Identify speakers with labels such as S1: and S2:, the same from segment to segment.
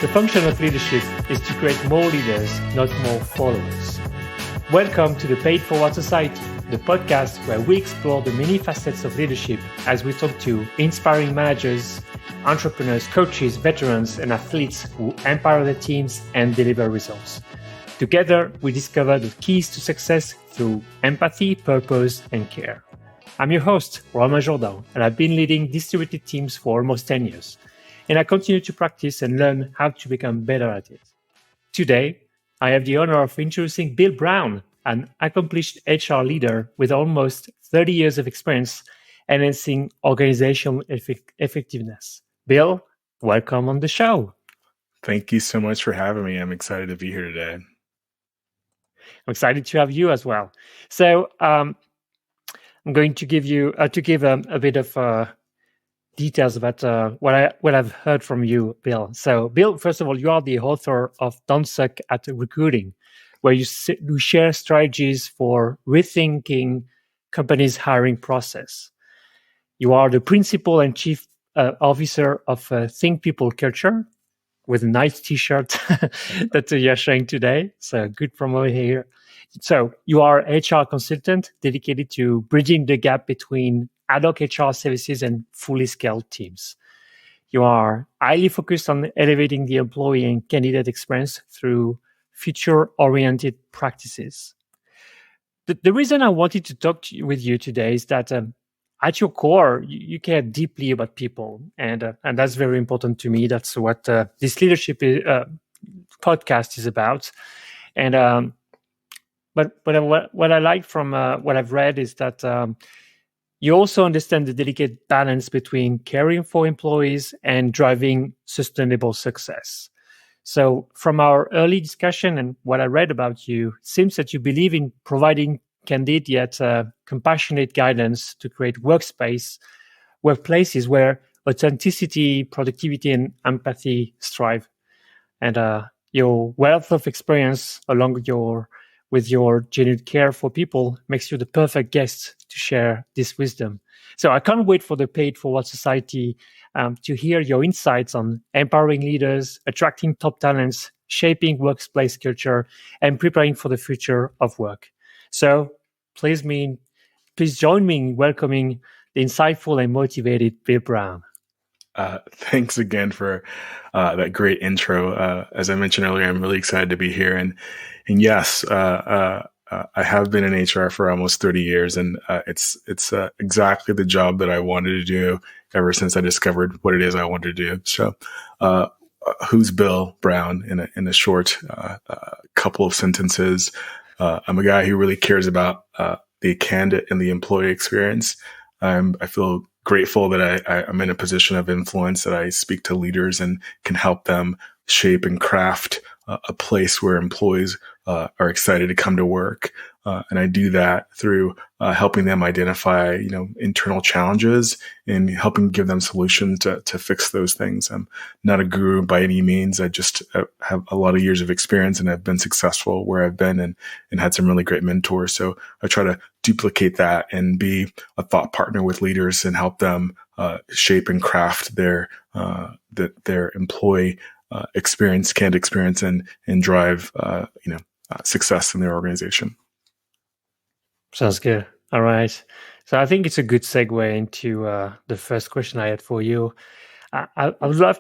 S1: function of leadership is to create more leaders, not more followers. Welcome to the Paid Forward Society, the podcast where we explore the many facets of leadership as we talk to inspiring managers, entrepreneurs, coaches, veterans, and athletes who empower their teams and deliver results. Together, we discover the keys to success through empathy, purpose, and care. I'm your host, Romain Jourdan, and I've been leading distributed teams for almost 10 years. And I continue to practice and learn how to become better at it. Today, I have the honor of introducing Bill Brown, an accomplished HR leader with almost 30 years of experience enhancing organizational effectiveness. Bill, welcome on the show.
S2: Thank you so much for having me. I'm excited to be here today.
S1: I'm excited to have you as well. So I'm going to give you a bit of details about what I've heard from you, Bill. So, Bill, first of all, you are the author of Don't Suck at Recruiting, where you share strategies for rethinking companies' hiring process. You are the principal and chief officer of Think People Culture, with a nice T-shirt that you're showing today. So, good promo here. So, you are an HR consultant dedicated to bridging the gap between ad hoc HR services and fully scaled teams. You are highly focused on elevating the employee and candidate experience through future-oriented practices. The reason I wanted to talk with you today is that at your core, you care deeply about people, and that's very important to me. That's what this leadership podcast is about. And but what I like from what I've read is that you also understand the delicate balance between caring for employees and driving sustainable success. So from our early discussion and what I read about you, it seems that you believe in providing candid yet compassionate guidance to create workplaces where authenticity, productivity, and empathy strive. And your wealth of experience with your genuine care for people makes you the perfect guest to share this wisdom. So I can't wait for the Paid Forward Society to hear your insights on empowering leaders, attracting top talents, shaping workplace culture, and preparing for the future of work. So please join me in welcoming the insightful and motivated Bill Brown.
S2: Thanks again for that great intro. As I mentioned earlier, I'm really excited to be here. And yes, I have been in HR for almost 30 years, and it's exactly the job that I wanted to do ever since I discovered what it is I wanted to do. So, who's Bill Brown in a short couple of sentences? I'm a guy who really cares about the candidate and the employee experience. I feel grateful that I'm in a position of influence, that I speak to leaders and can help them shape and craft a place where employees are excited to come to work. And I do that through helping them identify, internal challenges and helping give them solutions to fix those things. I'm not a guru by any means. I just have a lot of years of experience, and I've been successful where I've been and had some really great mentors. So I try to duplicate that and be a thought partner with leaders and help them shape and craft their employee experience, candidate experience, and drive success in their organization.
S1: Sounds good. All right. So I think it's a good segue into the first question I had for you. I would love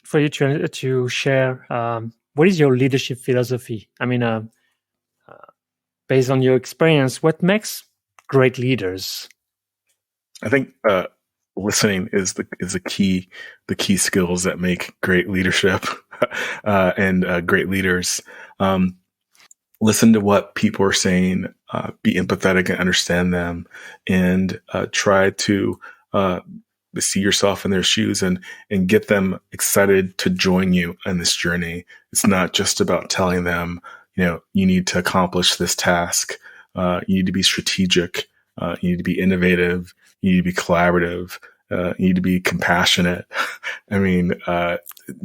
S1: for you to share what is your leadership philosophy? I mean, based on your experience, what makes great leaders?
S2: I think listening is the key skills that make great leadership and great leaders. Listen to what people are saying, be empathetic and understand them, and try to see yourself in their shoes and get them excited to join you in this journey. It's not just about telling them, you need to accomplish this task. You need to be strategic. You need to be innovative. You need to be collaborative. You need to be compassionate. I mean,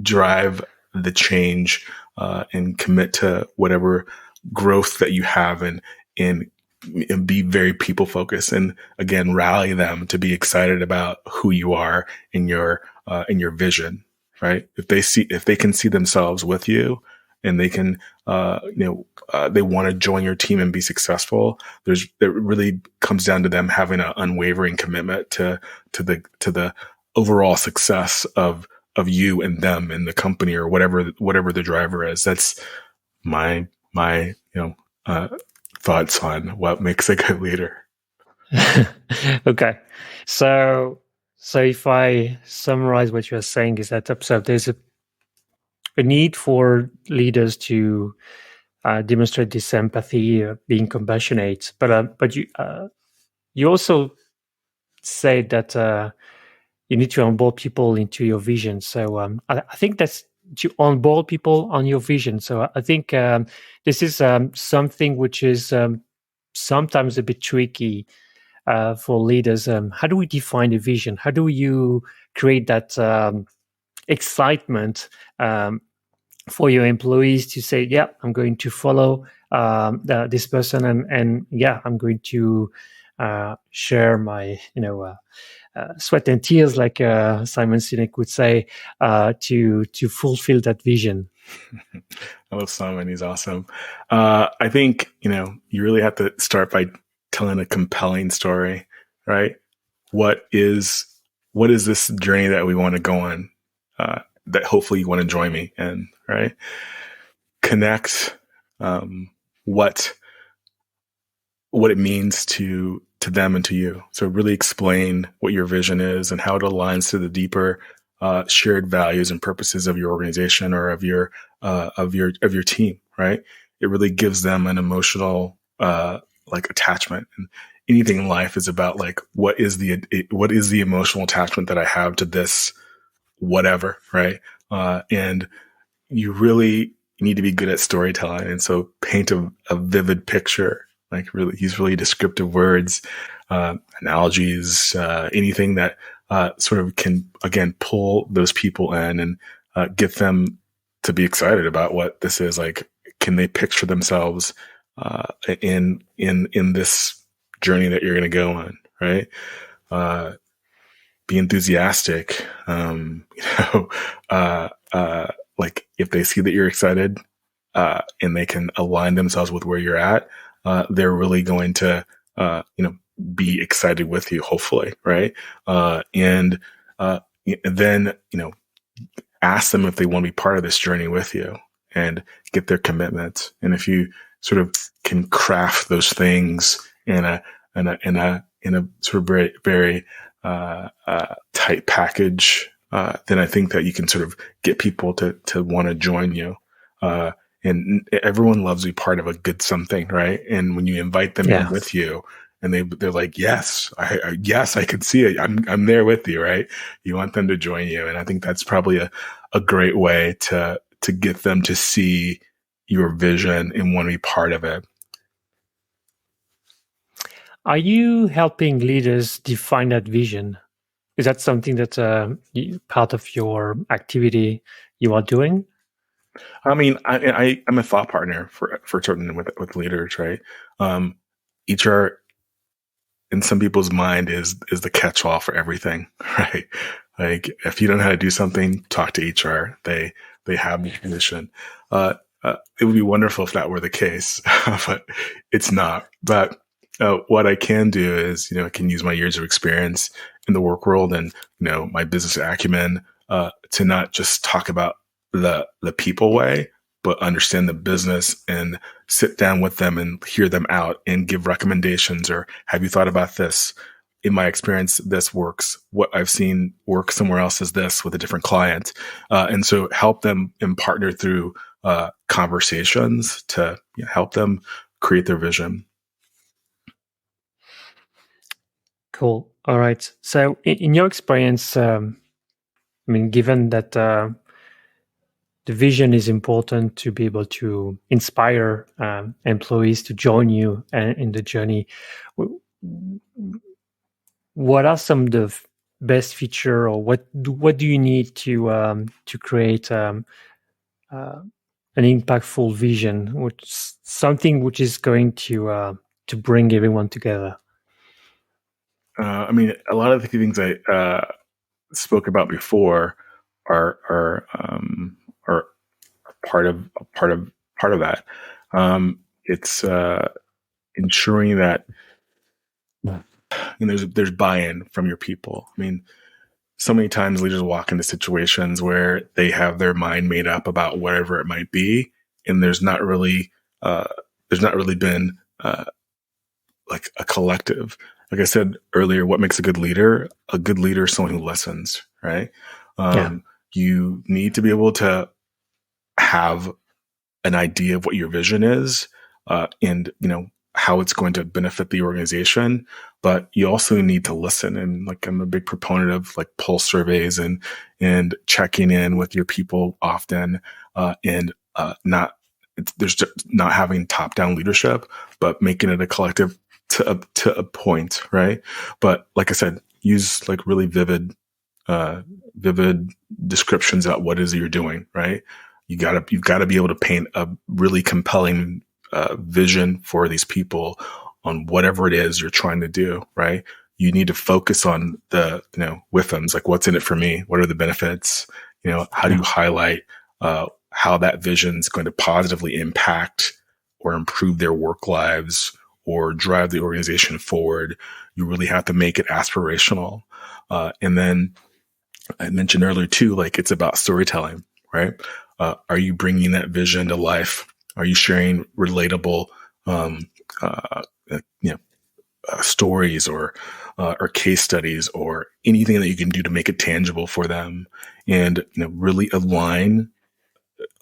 S2: drive the change and commit to whatever growth that you have and be very people focused, and again, rally them to be excited about who you are in your vision. right? If they can see themselves with you, and they can, they want to join your team and be successful. It really comes down to them having an unwavering commitment to the overall success of you and them and the company, or whatever the driver is. That's my thoughts on what makes a good leader.
S1: Okay, so if I summarize what you're saying, is that there's a need for leaders to demonstrate this empathy, being compassionate, but you also say that you need to onboard people into your vision. So I think that's to onboard people on your vision. So I think this is something which is sometimes a bit tricky for leaders. How do we define a vision? How do you create that excitement for your employees to say, yeah, I'm going to follow this person, and yeah, I'm going to share my, sweat and tears, like Simon Sinek would say, to fulfill that vision.
S2: I love Simon. He's awesome. I think, you really have to start by telling a compelling story, right? What is this journey that we want to go on, that hopefully you want to join me in, right? Connect what it means to them and to you. So really explain what your vision is and how it aligns to the deeper shared values and purposes of your organization or of your team, right? It really gives them an emotional attachment. And anything in life is about what is the emotional attachment that I have to this whatever, right? And you really need to be good at storytelling. And so paint a vivid picture, use really descriptive words, analogies, anything that sort of can, again, pull those people in and get them to be excited about what this is. Can they picture themselves in this journey that you're going to go on, right? Be enthusiastic. If they see that you're excited and they can align themselves with where you're at, they're really going to, be excited with you, hopefully, right? And then, ask them if they want to be part of this journey with you and get their commitment. And if you sort of can craft those things in a sort of very, very tight package, then I think that you can sort of get people to want to join you. And everyone loves to be part of a good something, right? And when you invite them in with you, and they're like, yes, I can see it. I'm there with you, right? You want them to join you, and I think that's probably a great way to get them to see your vision and want to be part of it.
S1: Are you helping leaders define that vision? Is that something that part of your activity you are doing?
S2: I mean, I'm a thought partner for certain with leaders, right? HR in some people's mind is the catch-all for everything, right? If you don't know how to do something, talk to HR. They have the position. It would be wonderful if that were the case, but it's not. But what I can do is, I can use my years of experience in the work world and, my business acumen to not just talk about the people way, but understand the business and sit down with them and hear them out and give recommendations, or have you thought about this? In my experience, this works. What I've seen work somewhere else is this with a different client. And so help them and partner through conversations to help them create their vision.
S1: Cool. All right. So in your experience, given that the vision is important to be able to inspire employees to join you in the journey, what are some of the best feature, or what do you need to create an impactful vision, something which is going to bring everyone together?
S2: A lot of the things I spoke about before are part of that. It's ensuring that there's buy-in from your people. I mean, so many times leaders walk into situations where they have their mind made up about whatever it might be, and there's not really been like a collective. Like I said earlier, what makes a good leader? A good leader is someone who listens, right? You need to be able to have an idea of what your vision is, and how it's going to benefit the organization, but you also need to listen. And like, I'm a big proponent of like pulse surveys and checking in with your people often, and there's just not having top down leadership, but making it a collective to a point, right? But like I said, use like really vivid descriptions about what it is you're doing, right? You've got to be able to paint a really compelling vision for these people on whatever it is you're trying to do, right? You need to focus on the, WIFMs, like what's in it for me? What are the benefits? How do you highlight how that vision is going to positively impact or improve their work lives or drive the organization forward? You really have to make it aspirational. And then I mentioned earlier too, like it's about storytelling, right? Are you bringing that vision to life? Are you sharing relatable, stories or case studies or anything that you can do to make it tangible for them, and really align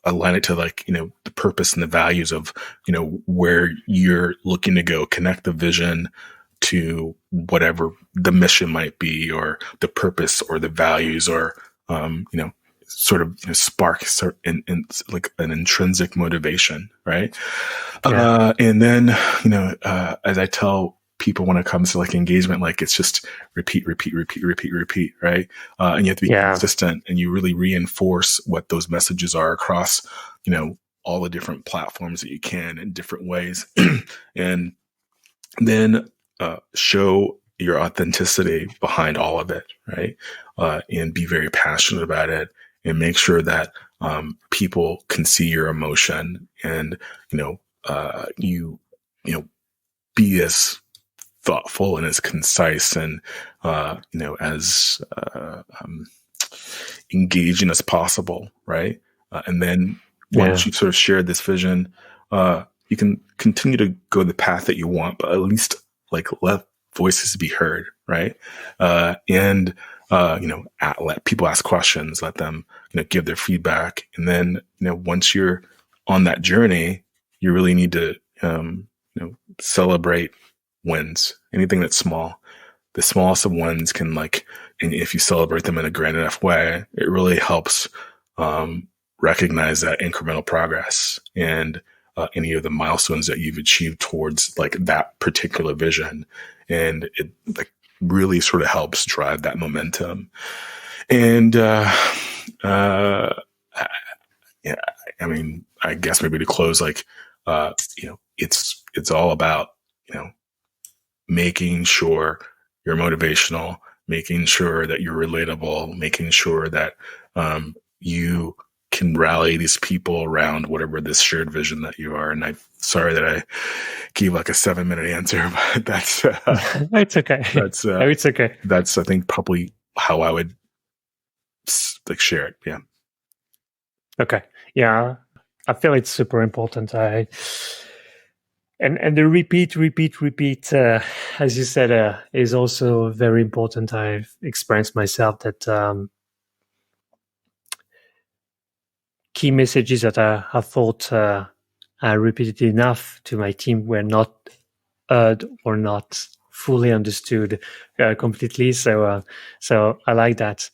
S2: it to like the purpose and the values of where you're looking to go. Connect the vision to whatever the mission might be, or the purpose, or the values, or sort of spark in like an intrinsic motivation, right? And then as I tell people when it comes to like engagement, like it's just repeat, right? And you have to be consistent, and you really reinforce what those messages are across all the different platforms that you can in different ways. And then show your authenticity behind all of it, right? And be very passionate about it, and make sure that people can see your emotion, and you be as thoughtful and as concise and as engaging as possible, right? And then once you've sort of shared this vision, you can continue to go the path that you want, but at least like let voices be heard, right? And let people ask questions, let them give their feedback, and then once you're on that journey, you really need to celebrate wins. Anything that's small, the smallest of wins can and if you celebrate them in a grand enough way, it really helps recognize that incremental progress and any of the milestones that you've achieved towards like that particular vision. And it like really sort of helps drive that momentum. And I mean, I guess maybe to close, like it's all about making sure you're motivational, making sure that you're relatable, making sure that you can rally these people around whatever this shared vision that you are. And I'm sorry that I gave like a 7-minute answer, but that's
S1: it's okay.
S2: That's
S1: it's okay.
S2: That's I think probably how I would like share it. Yeah.
S1: Okay. Yeah, I feel it's super important. And the repeat, as you said, is also very important. I've experienced myself that key messages that I thought I repeated enough to my team were not heard or not fully understood completely. So I like that.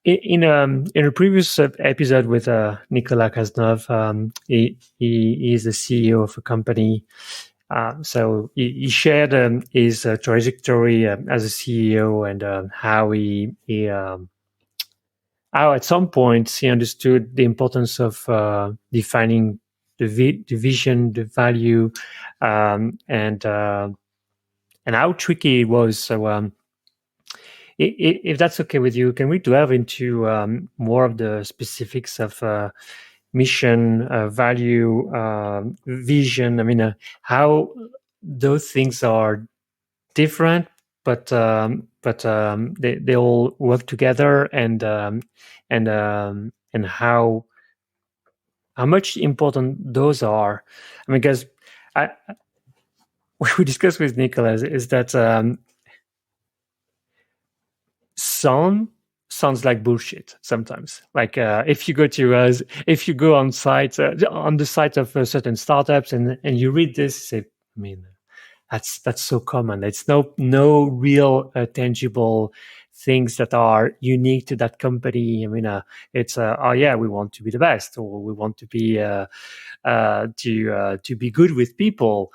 S1: In a previous episode with Nicolas Cazeneuve, he is the CEO of a company. So he shared his trajectory as a CEO, and how at some point he understood the importance of defining the vision, the value, and how tricky it was. So if that's okay with you, can we delve into more of the specifics of mission, value, vision? I mean, how those things are different, but they all work together, and how much important those are. I mean, because I what we discussed with Nicholas is that sounds like bullshit sometimes. Like if you go to if you go on site on the site of certain startups and you read this, say, I mean, that's so common. It's no real tangible things that are unique to that company. I mean, it's oh yeah, we want to be the best, or we want to be to be good with people.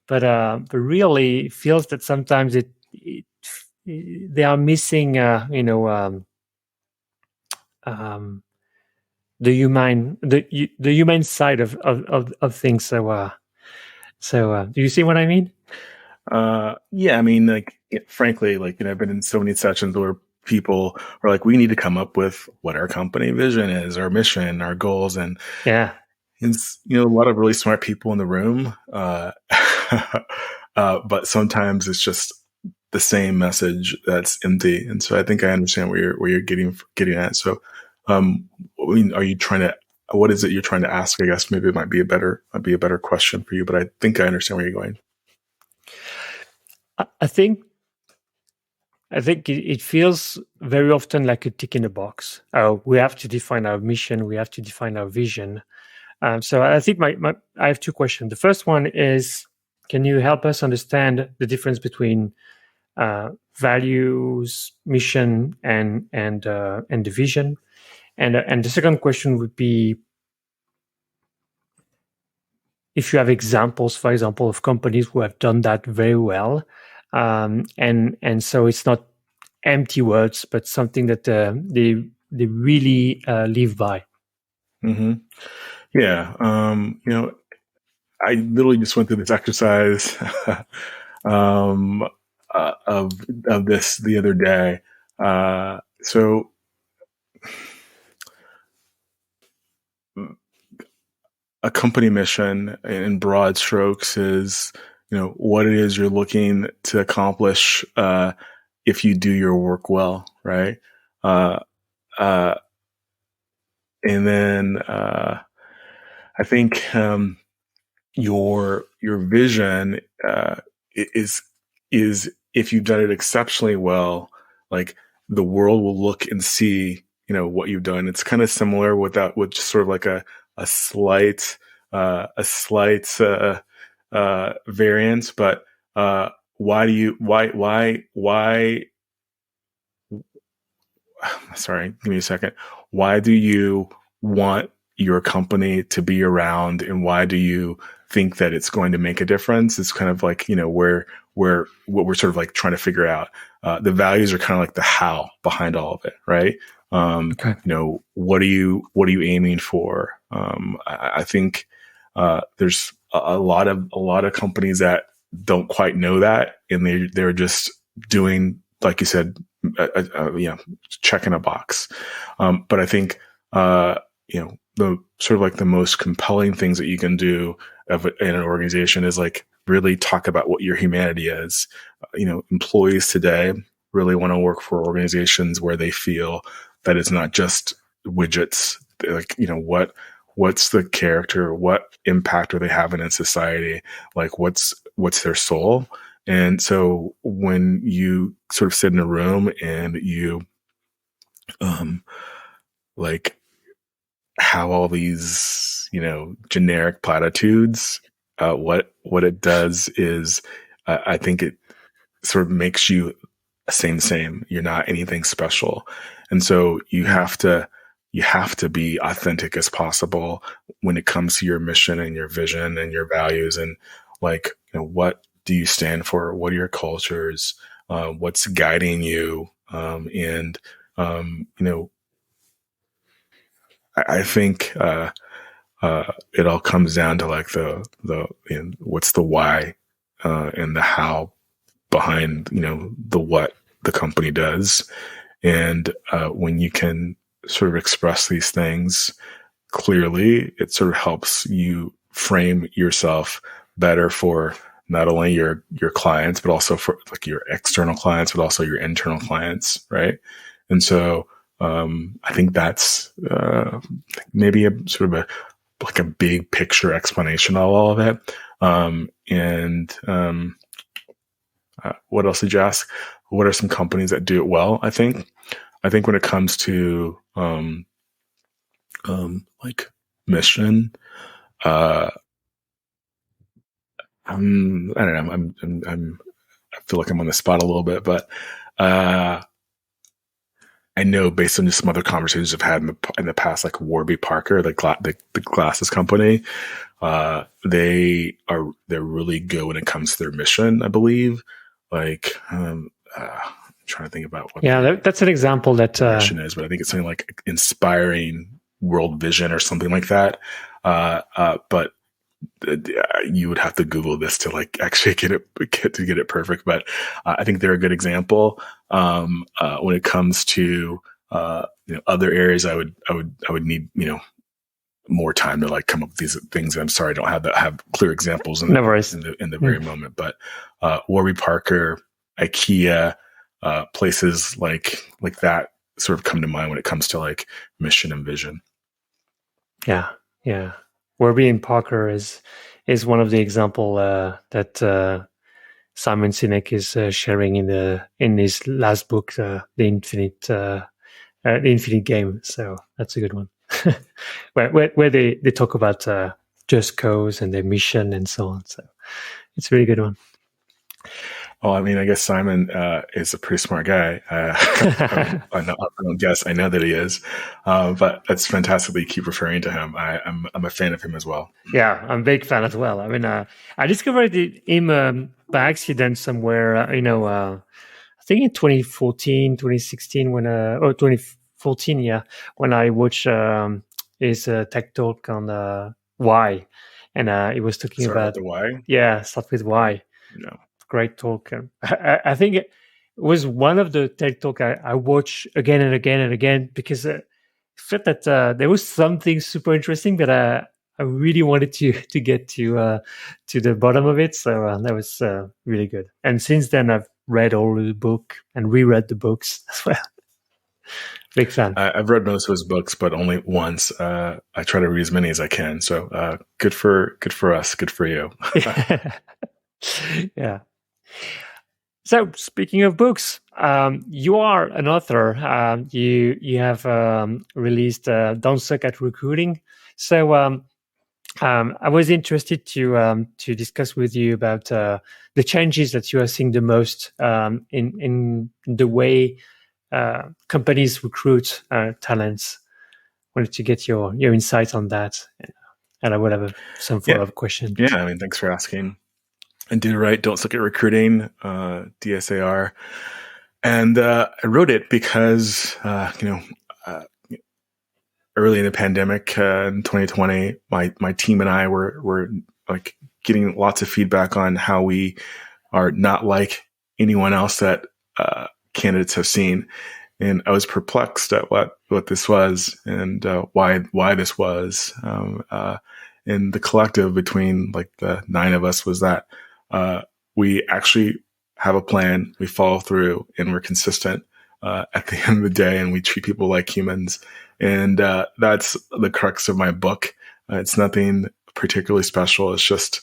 S1: But really, it feels that sometimes they are missing, the human side of things. So do you see what I mean?
S2: Yeah, I mean, like, frankly, like, I've been in so many sessions where people are like, we need to come up with what our company vision is, our mission, our goals. And
S1: Yeah.
S2: it's, a lot of really smart people in the room. But sometimes it's just the same message that's empty. And so I think I understand where you're getting at. So, I mean, what is it you're trying to ask? I guess maybe it might be a better question for you, but I think I understand where you're going.
S1: I think it feels very often like a tick in a box. We have to define our mission. We have to define our vision. So I think I have two questions. The first one is, can you help us understand the difference between values, mission, and the vision? And the second question would be, if you have examples, for example, of companies who have done that very well, and so it's not empty words, but something that they really live by.
S2: Mm-hmm. Yeah. I literally just went through this exercise of this the other day. So a company mission in broad strokes is, what it is you're looking to accomplish if you do your work well, right? And then I think your vision is if you've done it exceptionally well, like, the world will look and see what you've done. It's kind of similar with just sort of like a slight variance, but sorry, give me a second. Why do you want your company to be around, and why do you think that it's going to make a difference? It's kind of like, where what we're sort of like trying to figure out. The values are kind of like the how behind all of it, right?
S1: Okay.
S2: What are you aiming for? I think there's a lot of companies that don't quite know that, and they're just doing, like you said, checking a box. But I think the sort of like the most compelling things that you can do in an organization is like really talk about what your humanity is. Employees today really want to work for organizations where they feel that it's not just widgets. Like, what's the character? What impact are they having in society? Like, what's their soul? And so when you sort of sit in a room and you, like, have all these, generic platitudes, what it does is, I think it sort of makes you same. You're not anything special. And so you have to be authentic as possible when it comes to your mission and your vision and your values, and, like, what do you stand for? What are your cultures? What's guiding you? And I think it all comes down to, like, the what's the why and the how behind the what. the company does. And when you can sort of express these things clearly, it sort of helps you frame yourself better for not only your clients, but also for like your external clients, but also your internal clients, right? And so I think that's maybe a sort of a big picture explanation of all of it. What else did you ask? What are some companies that do it well? I think when it comes to like mission, I don't know. I feel like I'm on the spot a little bit, but I know based on just some other conversations I've had in the past, like Warby Parker, the glasses company, they're really good when it comes to their mission, I believe. Like, I'm trying to think about what
S1: that's an example that
S2: mission is, but I think it's something like inspiring world vision or something like that. But you would have to Google this to like actually get it perfect. But I think they're a good example. When it comes to other areas, I would need more time to like come up with these things. I'm sorry, I don't have clear examples in the very moment. But Warby Parker, IKEA, places like that sort of come to mind when it comes to like mission and vision.
S1: Yeah. Warby Parker is one of the example that Simon Sinek is sharing in his last book, the Infinite Game. So that's a good one, where they talk about just cause and their mission and so on. So it's a really good one.
S2: Well, I mean, I guess Simon is a pretty smart guy. I know that he is, but it's fantastic that you keep referring to him. I'm a fan of him as well.
S1: Yeah, I'm a big fan as well. I mean, I discovered him by accident somewhere. I think in 2014, 2016, or 2014, when I watched his tech talk on why, and he was talking about
S2: the why.
S1: Yeah, start with why.
S2: No.
S1: Great talk. I think it was one of the TED Talk I watched again and again and again because I felt that there was something super interesting that I really wanted to get to the bottom of it. So that was really good. And since then, I've read all the book and reread the books as well. Big fan.
S2: I've read most of his books, but only once. I try to read as many as I can. So good for us. Good for you.
S1: Yeah. So speaking of books, you are an author. You have released "Don't Suck at Recruiting." So I was interested to discuss with you about the changes that you are seeing the most in the way companies recruit talents. Wanted to get your insights on that, and I would have some follow-up questions.
S2: Yeah, I mean, thanks for asking. And do right, Don't Suck at Recruiting, DSAR. And I wrote it because, early in the pandemic in 2020, my team and I were like getting lots of feedback on how we are not like anyone else that candidates have seen. And I was perplexed at what this was and why this was. And the collective between like the 9 of us was that we actually have a plan, we follow through, and we're consistent at the end of the day, and we treat people like humans. And that's the crux of my book. It's nothing particularly special. It's just,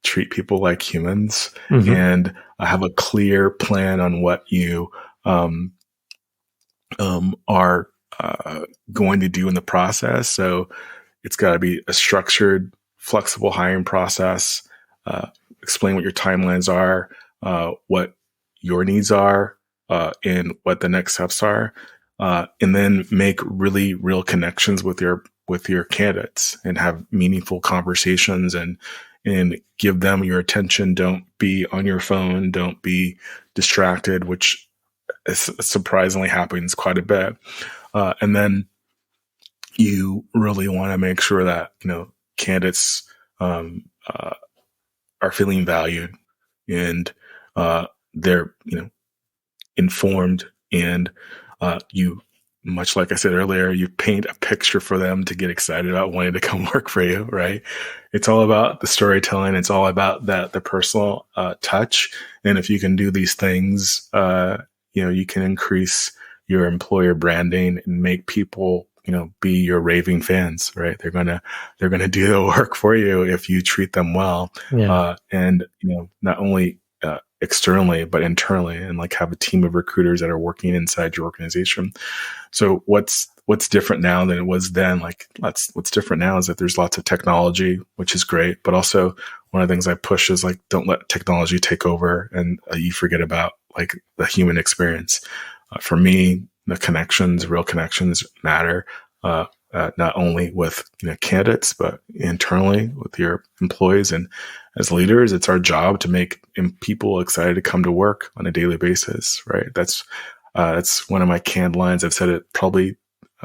S2: treat people like humans. Mm-hmm. And I have a clear plan on what you are going to do in the process. So it's got to be a structured, flexible hiring process. Explain what your timelines are, what your needs are, and what the next steps are, and then make really real connections with your candidates and have meaningful conversations and give them your attention. Don't be on your phone. Don't be distracted, which surprisingly happens quite a bit. And then you really want to make sure that candidates are feeling valued and they're, informed, and you, much like I said earlier, you paint a picture for them to get excited about wanting to come work for you, right? It's all about the storytelling. It's all about the personal touch. And if you can do these things, you can increase your employer branding and make people, be your raving fans, right? They're gonna do the work for you if you treat them well.
S1: Yeah.
S2: And not only externally, but internally, and like have a team of recruiters that are working inside your organization. So what's different now than it was then? What's different now is that there's lots of technology, which is great, but also one of the things I push is like, don't let technology take over and you forget about like the human experience. For me, the real connections matter. Not only with candidates, but internally with your employees. And as leaders, it's our job to make people excited to come to work on a daily basis, right? That's one of my canned lines. I've said it probably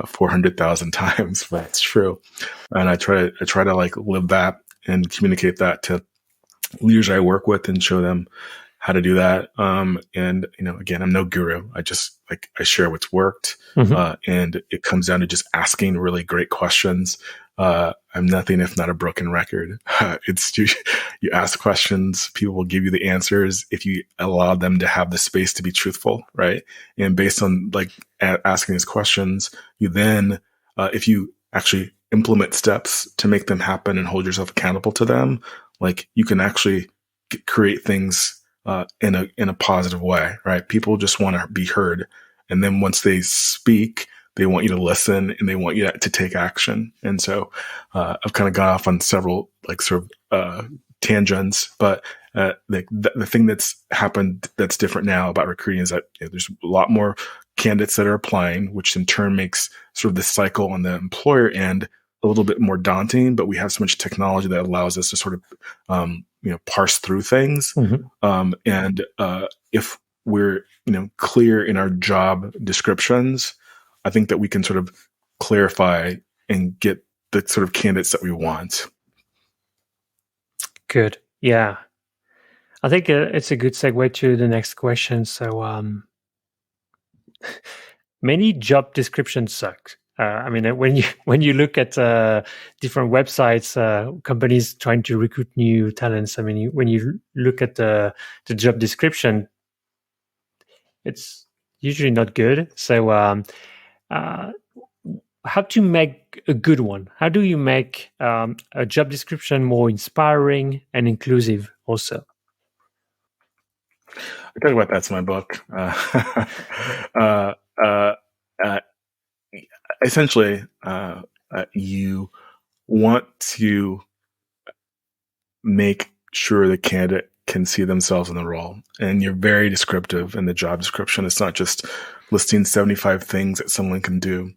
S2: 400,000 times, but it's true. And I try to like live that and communicate that to leaders I work with and show them how to do that. And again, I'm no guru. I share what's worked. And it comes down to just asking really great questions. I'm nothing if not a broken record. It's you ask questions, people will give you the answers if you allow them to have the space to be truthful, right? And based on like asking these questions, you then, if you actually implement steps to make them happen and hold yourself accountable to them, like you can actually create things in a positive way, right? People just want to be heard. And then once they speak, they want you to listen and they want you to take action. And so I've kind of gone off on several like sort of tangents, but the thing that's happened that's different now about recruiting is that there's a lot more candidates that are applying, which in turn makes sort of the cycle on the employer end a little bit more daunting. But we have so much technology that allows us to sort of parse through things. And if we're clear in our job descriptions, I think that we can sort of clarify and get the sort of candidates that we want.
S1: Good. Yeah. I think it's a good segue to the next question. So many job descriptions suck. I mean, when you look at different websites, companies trying to recruit new talents, I mean, when you look at the job description, it's usually not good. So how to make a good one? How do you make a job description more inspiring and inclusive also?
S2: I talk about that in my book. Essentially, you want to make sure the candidate can see themselves in the role. And you're very descriptive in the job description. It's not just listing 75 things that someone can do.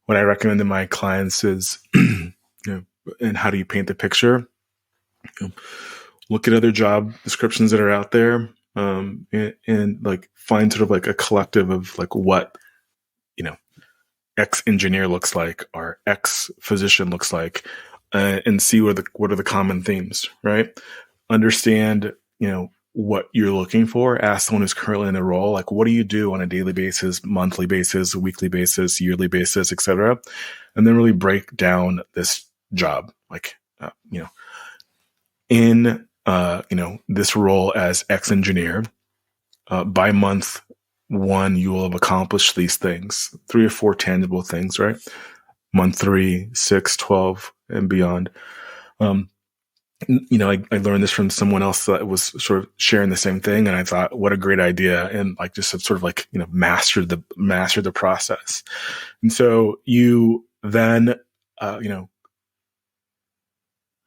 S2: What I recommend to my clients is, and how do you paint the picture? Look at other job descriptions that are out there, and like find sort of like a collective of like what, X engineer looks like or X physician looks like, and see what are the common themes, right? Understand, what you're looking for. Ask someone who's currently in the role, like, what do you do on a daily basis, monthly basis, weekly basis, yearly basis, etc. And then really break down this job, like, in, this role as X engineer, by month 1, you will have accomplished these things, 3 or 4 tangible things, right? Month 3, 6, 12, and beyond. I learned this from someone else that was sort of sharing the same thing. And I thought, what a great idea. And like, just sort of like, mastered the process. And so you then,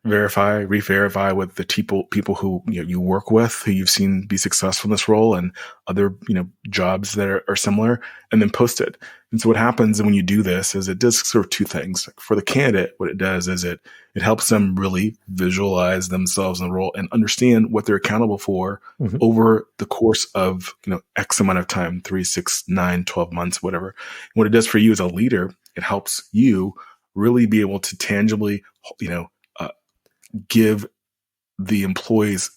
S2: re-verify with the people who you work with, who you've seen be successful in this role and other jobs that are similar, and then post it. And so what happens when you do this is it does sort of 2 things. For the candidate, what it does is it helps them really visualize themselves in the role and understand what they're accountable for over the course of X amount of time, 3, 6, 9, 12 months, whatever. And what it does for you as a leader, it helps you really be able to tangibly give the employees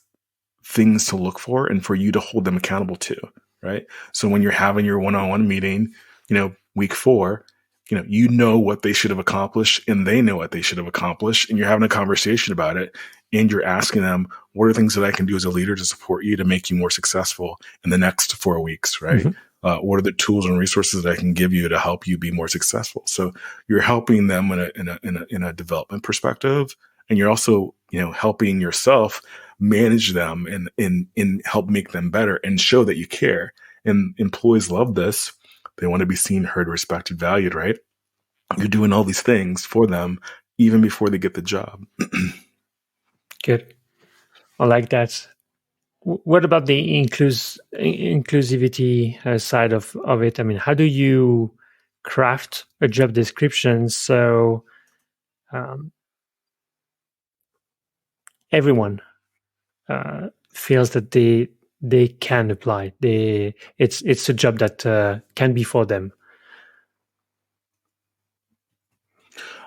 S2: things to look for and for you to hold them accountable to, right? So when you're having your one-on-one meeting, week 4, you know what they should have accomplished and they know what they should have accomplished, and you're having a conversation about it, and you're asking them, what are things that I can do as a leader to support you to make you more successful in the next 4 weeks, right? What are the tools and resources that I can give you to help you be more successful? So you're helping them in a development perspective, and you're also, helping yourself manage them and help make them better and show that you care. And employees love this. They want to be seen, heard, respected, valued, right? You're doing all these things for them even before they get the job.
S1: Good. I like that. What about the inclusivity side of it? I mean, how do you craft a job description so everyone feels that they can apply? It's a job that can be for them.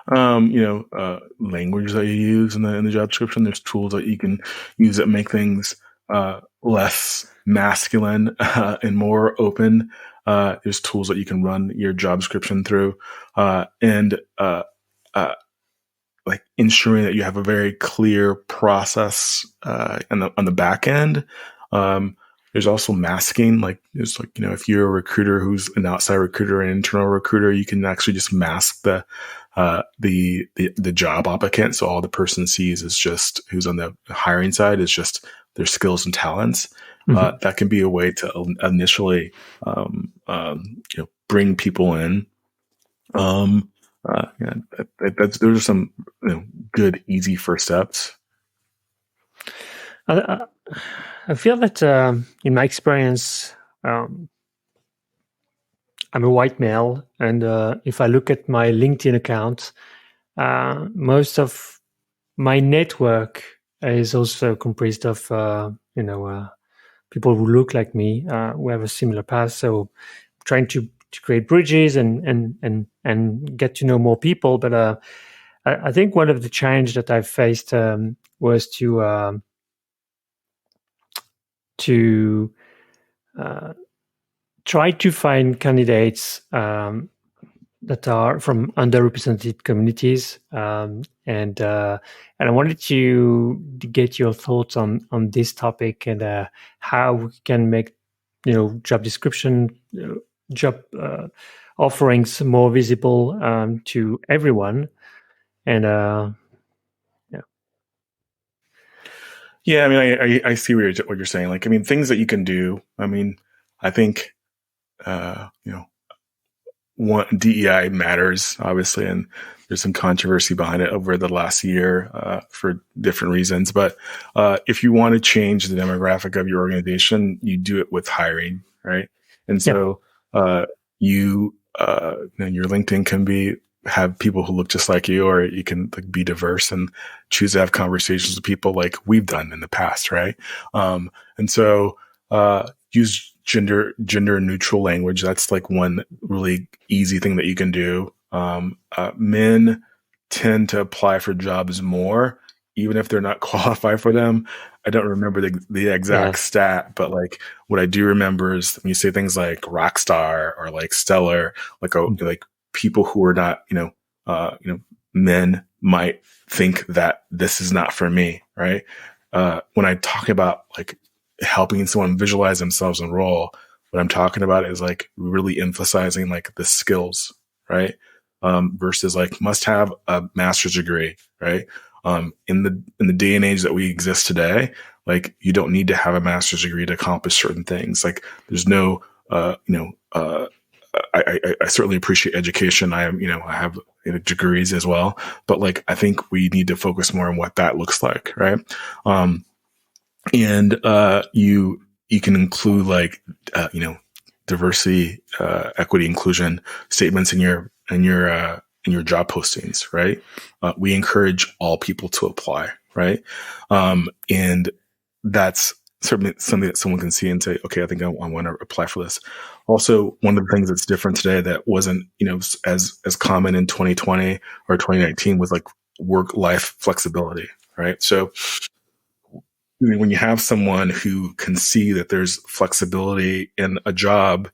S2: Language that you use in the job description. There's tools that you can use that make things less masculine and more open. There's tools that you can run your job description through, and like ensuring that you have a very clear process on the back end. There's also masking, if you're a recruiter who's an outside recruiter, an internal recruiter, you can actually just mask the job applicant. So all the person sees is just who's on the hiring side is just their skills and talents. That can be a way to initially, bring people in. Those are some good, easy first steps.
S1: I feel that in my experience, I'm a white male, and if I look at my LinkedIn account, most of my network is also comprised of people who look like me, who have a similar path. So trying to create bridges and get to know more people. But I think one of the challenges that I've faced was to try to find candidates that are from underrepresented communities, and I wanted to get your thoughts on this topic and how we can make job description, job offerings more visible to everyone. And
S2: yeah, I mean, I see what you're saying. Like, I mean, things that you can do. I mean, I think one, DEI matters, obviously, and there's some controversy behind it over the last year for different reasons. But if you want to change the demographic of your organization, you do it with hiring, right? And so your LinkedIn can have people who look just like you, or you can be diverse and choose to have conversations with people like we've done in the past, right? And so use gender neutral language. That's like one really easy thing that you can do. Men tend to apply for jobs more, even if they're not qualified for them. I don't remember the exact stat, but like what I do remember is when you say things like rock star or like stellar, like people who are not, men might think that this is not for me, right? When I talk about like helping someone visualize themselves in role, what I'm talking about is like really emphasizing like the skills, right? Versus like must have a master's degree, right? In the day and age that we exist today, like you don't need to have a master's degree to accomplish certain things. Like there's no, I certainly appreciate education. I have degrees as well, but like I think we need to focus more on what that looks like, right? And you can include like diversity, equity, inclusion statements in your job postings, right? We encourage all people to apply, right? And that's certainly something that someone can see and say, okay, I think I want to apply for this. Also, one of the things that's different today that wasn't, as common in 2020 or 2019 was like work-life flexibility, right? So when you have someone who can see that there's flexibility in a job,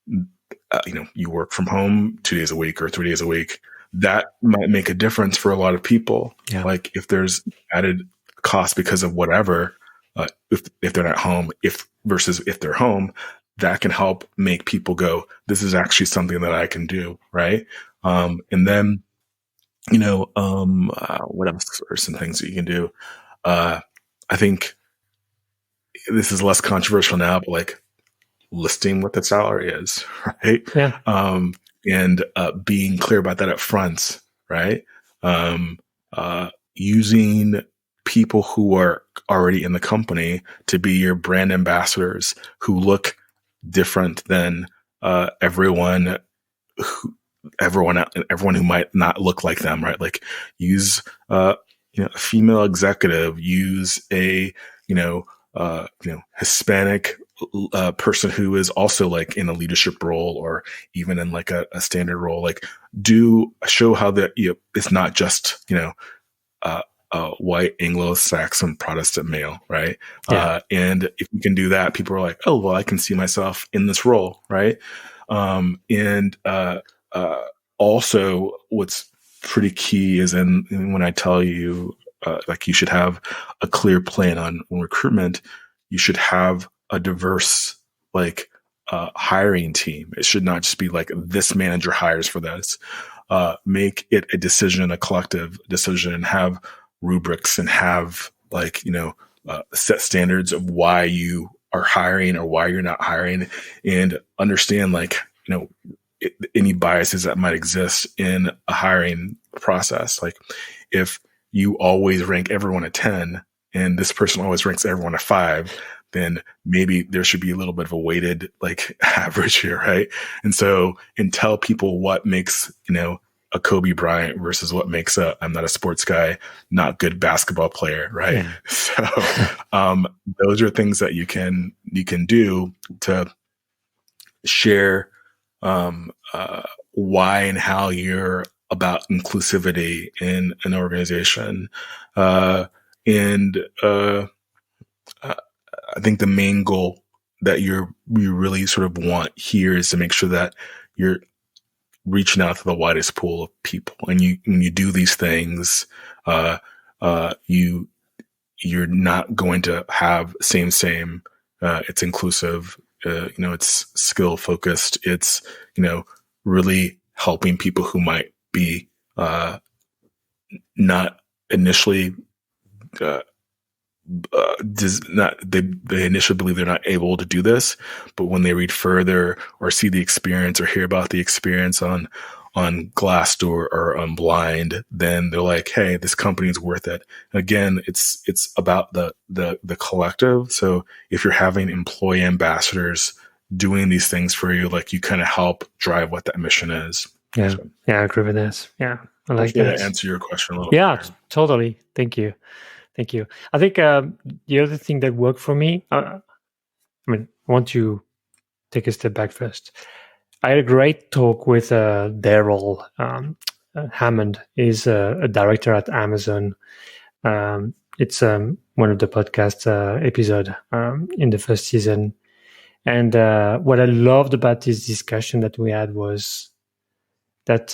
S2: you work from home 2 days a week or 3 days a week, that might make a difference for a lot of people.
S1: Yeah.
S2: Like if there's added cost because of whatever, if they're not home, versus if they're home, that can help make people go, this is actually something that I can do. Right. And then, what else are some things that you can do? I think this is less controversial now, but like listing what the salary is, right?
S1: Yeah.
S2: And being clear about that up front, right? Using people who are already in the company to be your brand ambassadors who look different than everyone who might not look like them, right? Like use a female executive, use a Hispanic person who is also like in a leadership role or even in like a standard role. Like show how that it's not just a white Anglo-Saxon Protestant male, right?
S1: Yeah.
S2: And if you can do that, people are like, oh well, I can see myself in this role, right? And also what's pretty key is when I tell you like you should have a clear plan on recruitment, you should have a diverse hiring team. It should not just be like this manager hires for this. Make it a decision, a collective decision, and have rubrics and have set standards of why you are hiring or why you're not hiring, and understand any biases that might exist in a hiring process. Like if you always rank everyone a 10 and this person always ranks everyone a 5, then maybe there should be a little bit of a weighted average here, right? And tell people what makes, a Kobe Bryant versus what makes I'm not a sports guy, not good basketball player, right? Yeah. So those are things that you can do to share why and how you're about inclusivity in an organization. I think the main goal that you really sort of want here is to make sure that you're reaching out to the widest pool of people. And when you do these things, you're not going to have same. It's inclusive. It's skill focused. It's, really helping people who might be, not initially, they initially believe they're not able to do this, but when they read further or see the experience or hear about the experience on Glassdoor or on Blind, then they're like, hey, this company is worth it. Again, it's about the collective. So if you're having employee ambassadors doing these things for you, you kind of help drive what that mission is.
S1: Yeah. So, yeah, I agree with this. Yeah. I like that.
S2: To answer your question a little
S1: bit. Totally. Thank you. I think the other thing that worked for me, I want to take a step back first. I had a great talk with Daryl Hammond. He's a director at Amazon. It's one of the podcast episode in the first season. And what I loved about this discussion that we had was that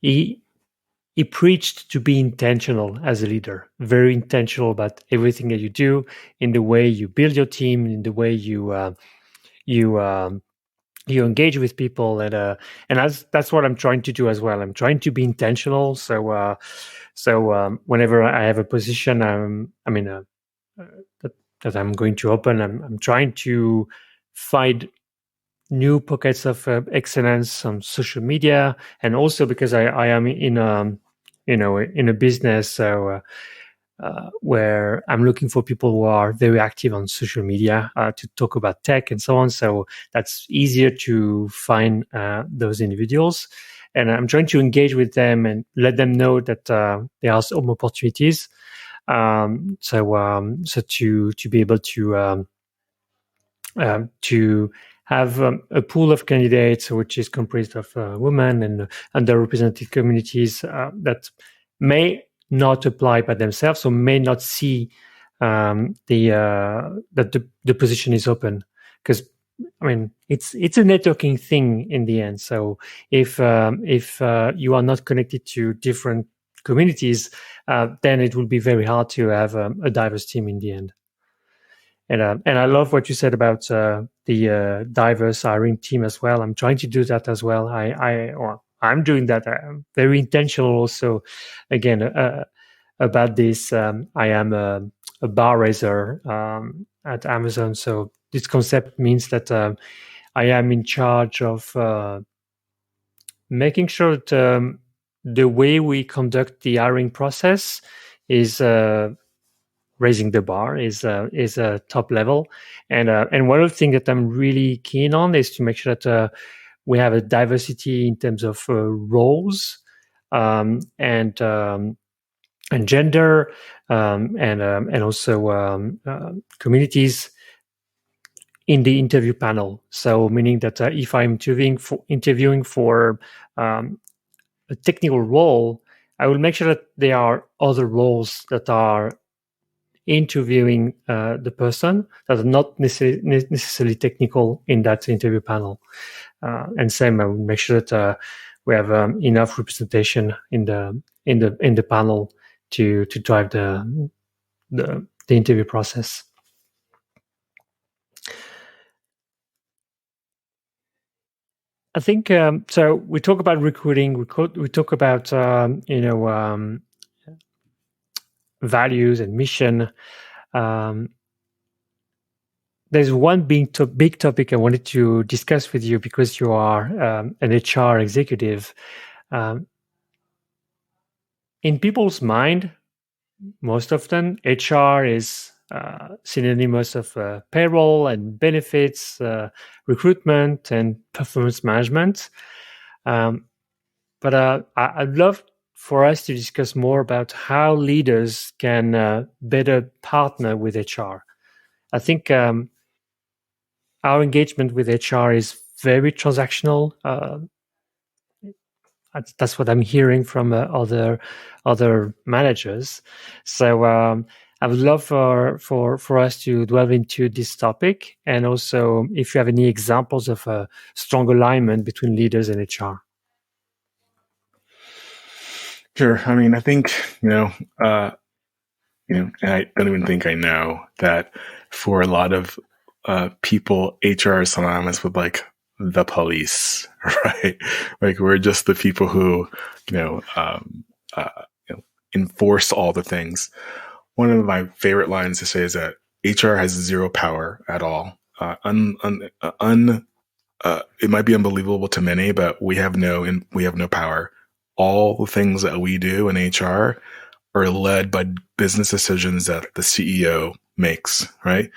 S1: he preached to be intentional as a leader, very intentional about everything that you do, in the way you build your team, in the way you engage with people, and that's what I'm trying to do as well. I'm trying to be intentional. So whenever I have a position, that I'm going to open, I'm trying to find new pockets of excellence on social media, and also because I am in a business where I'm looking for people who are very active on social media to talk about tech and so on. So that's easier to find those individuals, and I'm trying to engage with them and let them know that there are some opportunities. So to be able to have a pool of candidates which is comprised of women and underrepresented communities that may not apply by themselves, or may not see the position is open, because I mean it's a networking thing in the end. So if you are not connected to different communities, then it will be very hard to have a diverse team in the end. And I love what you said about the diverse hiring team as well. I'm trying to do that as well. I'm doing that. I'm very intentional also. Again, about this, I am a bar raiser at Amazon. So this concept means that I am in charge of making sure that the way we conduct the hiring process is raising the bar, is a top level. And one of the things that I'm really keen on is to make sure that we have a diversity in terms of roles and gender and also communities in the interview panel. So meaning that if I'm interviewing for a technical role, I will make sure that there are other roles that are interviewing the person that are not necessarily technical in that interview panel. And same, I will make sure that we have enough representation in the panel to drive the interview process. I think so. We talk about recruiting. We talk about values and mission. There's one big topic I wanted to discuss with you, because you are an HR executive. In people's mind, most often HR is synonymous of payroll and benefits, recruitment and performance management. But I'd love for us to discuss more about how leaders can better partner with HR. I think our engagement with HR is very transactional. That's what I'm hearing from other managers. So I would love for us to delve into this topic, and also if you have any examples of a strong alignment between leaders and HR.
S2: Sure. I mean, I think, and I don't even think I know that for a lot of people, HR is synonymous with like the police, right? Like we're just the people who, enforce all the things. One of my favorite lines to say is that HR has zero power at all. It might be unbelievable to many, but we have no power. All the things that we do in HR are led by business decisions that the CEO makes, right?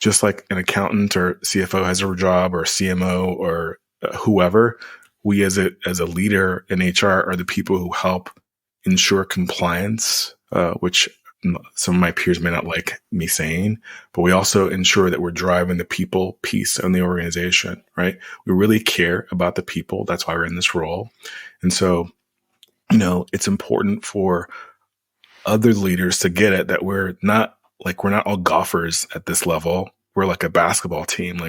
S2: Just like an accountant or CFO has a job, or CMO or whoever, we as a leader in HR are the people who help ensure compliance, which some of my peers may not like me saying, but we also ensure that we're driving the people piece in the organization, right? We really care about the people. That's why we're in this role. And so, it's important for other leaders to get it that we're not all golfers at this level. We're like a basketball team,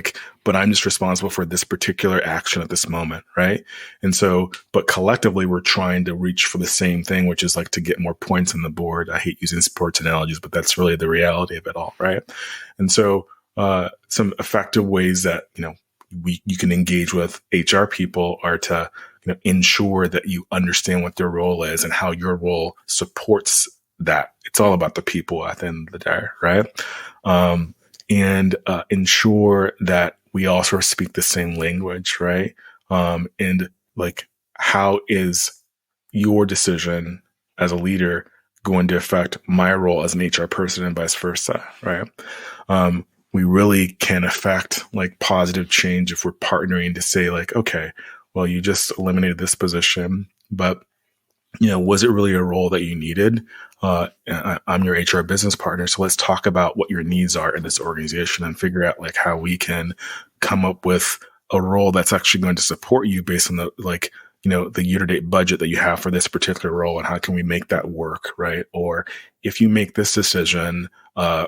S2: but I'm just responsible for this particular action at this moment, right? And so, but collectively, we're trying to reach for the same thing, which is like to get more points on the board. I hate using sports analogies, but that's really the reality of it all, right? And so, some effective ways that you can engage with HR people are to ensure that you understand what their role is and how your role supports that. It's all about the people at the end of the day, right? And ensure that we also speak the same language, right? And like, how is your decision as a leader going to affect my role as an HR person and vice versa, right? We really can affect like positive change if we're partnering to say like, okay, well, you just eliminated this position, but was it really a role that you needed? I'm your HR business partner. So let's talk about what your needs are in this organization and figure out like how we can come up with a role that's actually going to support you based on the the year-to-date budget that you have for this particular role, and how can we make that work, right? Or if you make this decision or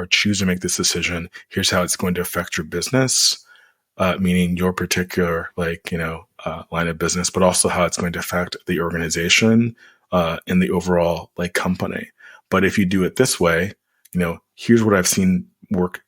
S2: choose to make this decision, here's how it's going to affect your business, meaning your particular line of business, but also how it's going to affect the organization and the overall company. But if you do it this way, here's what I've seen work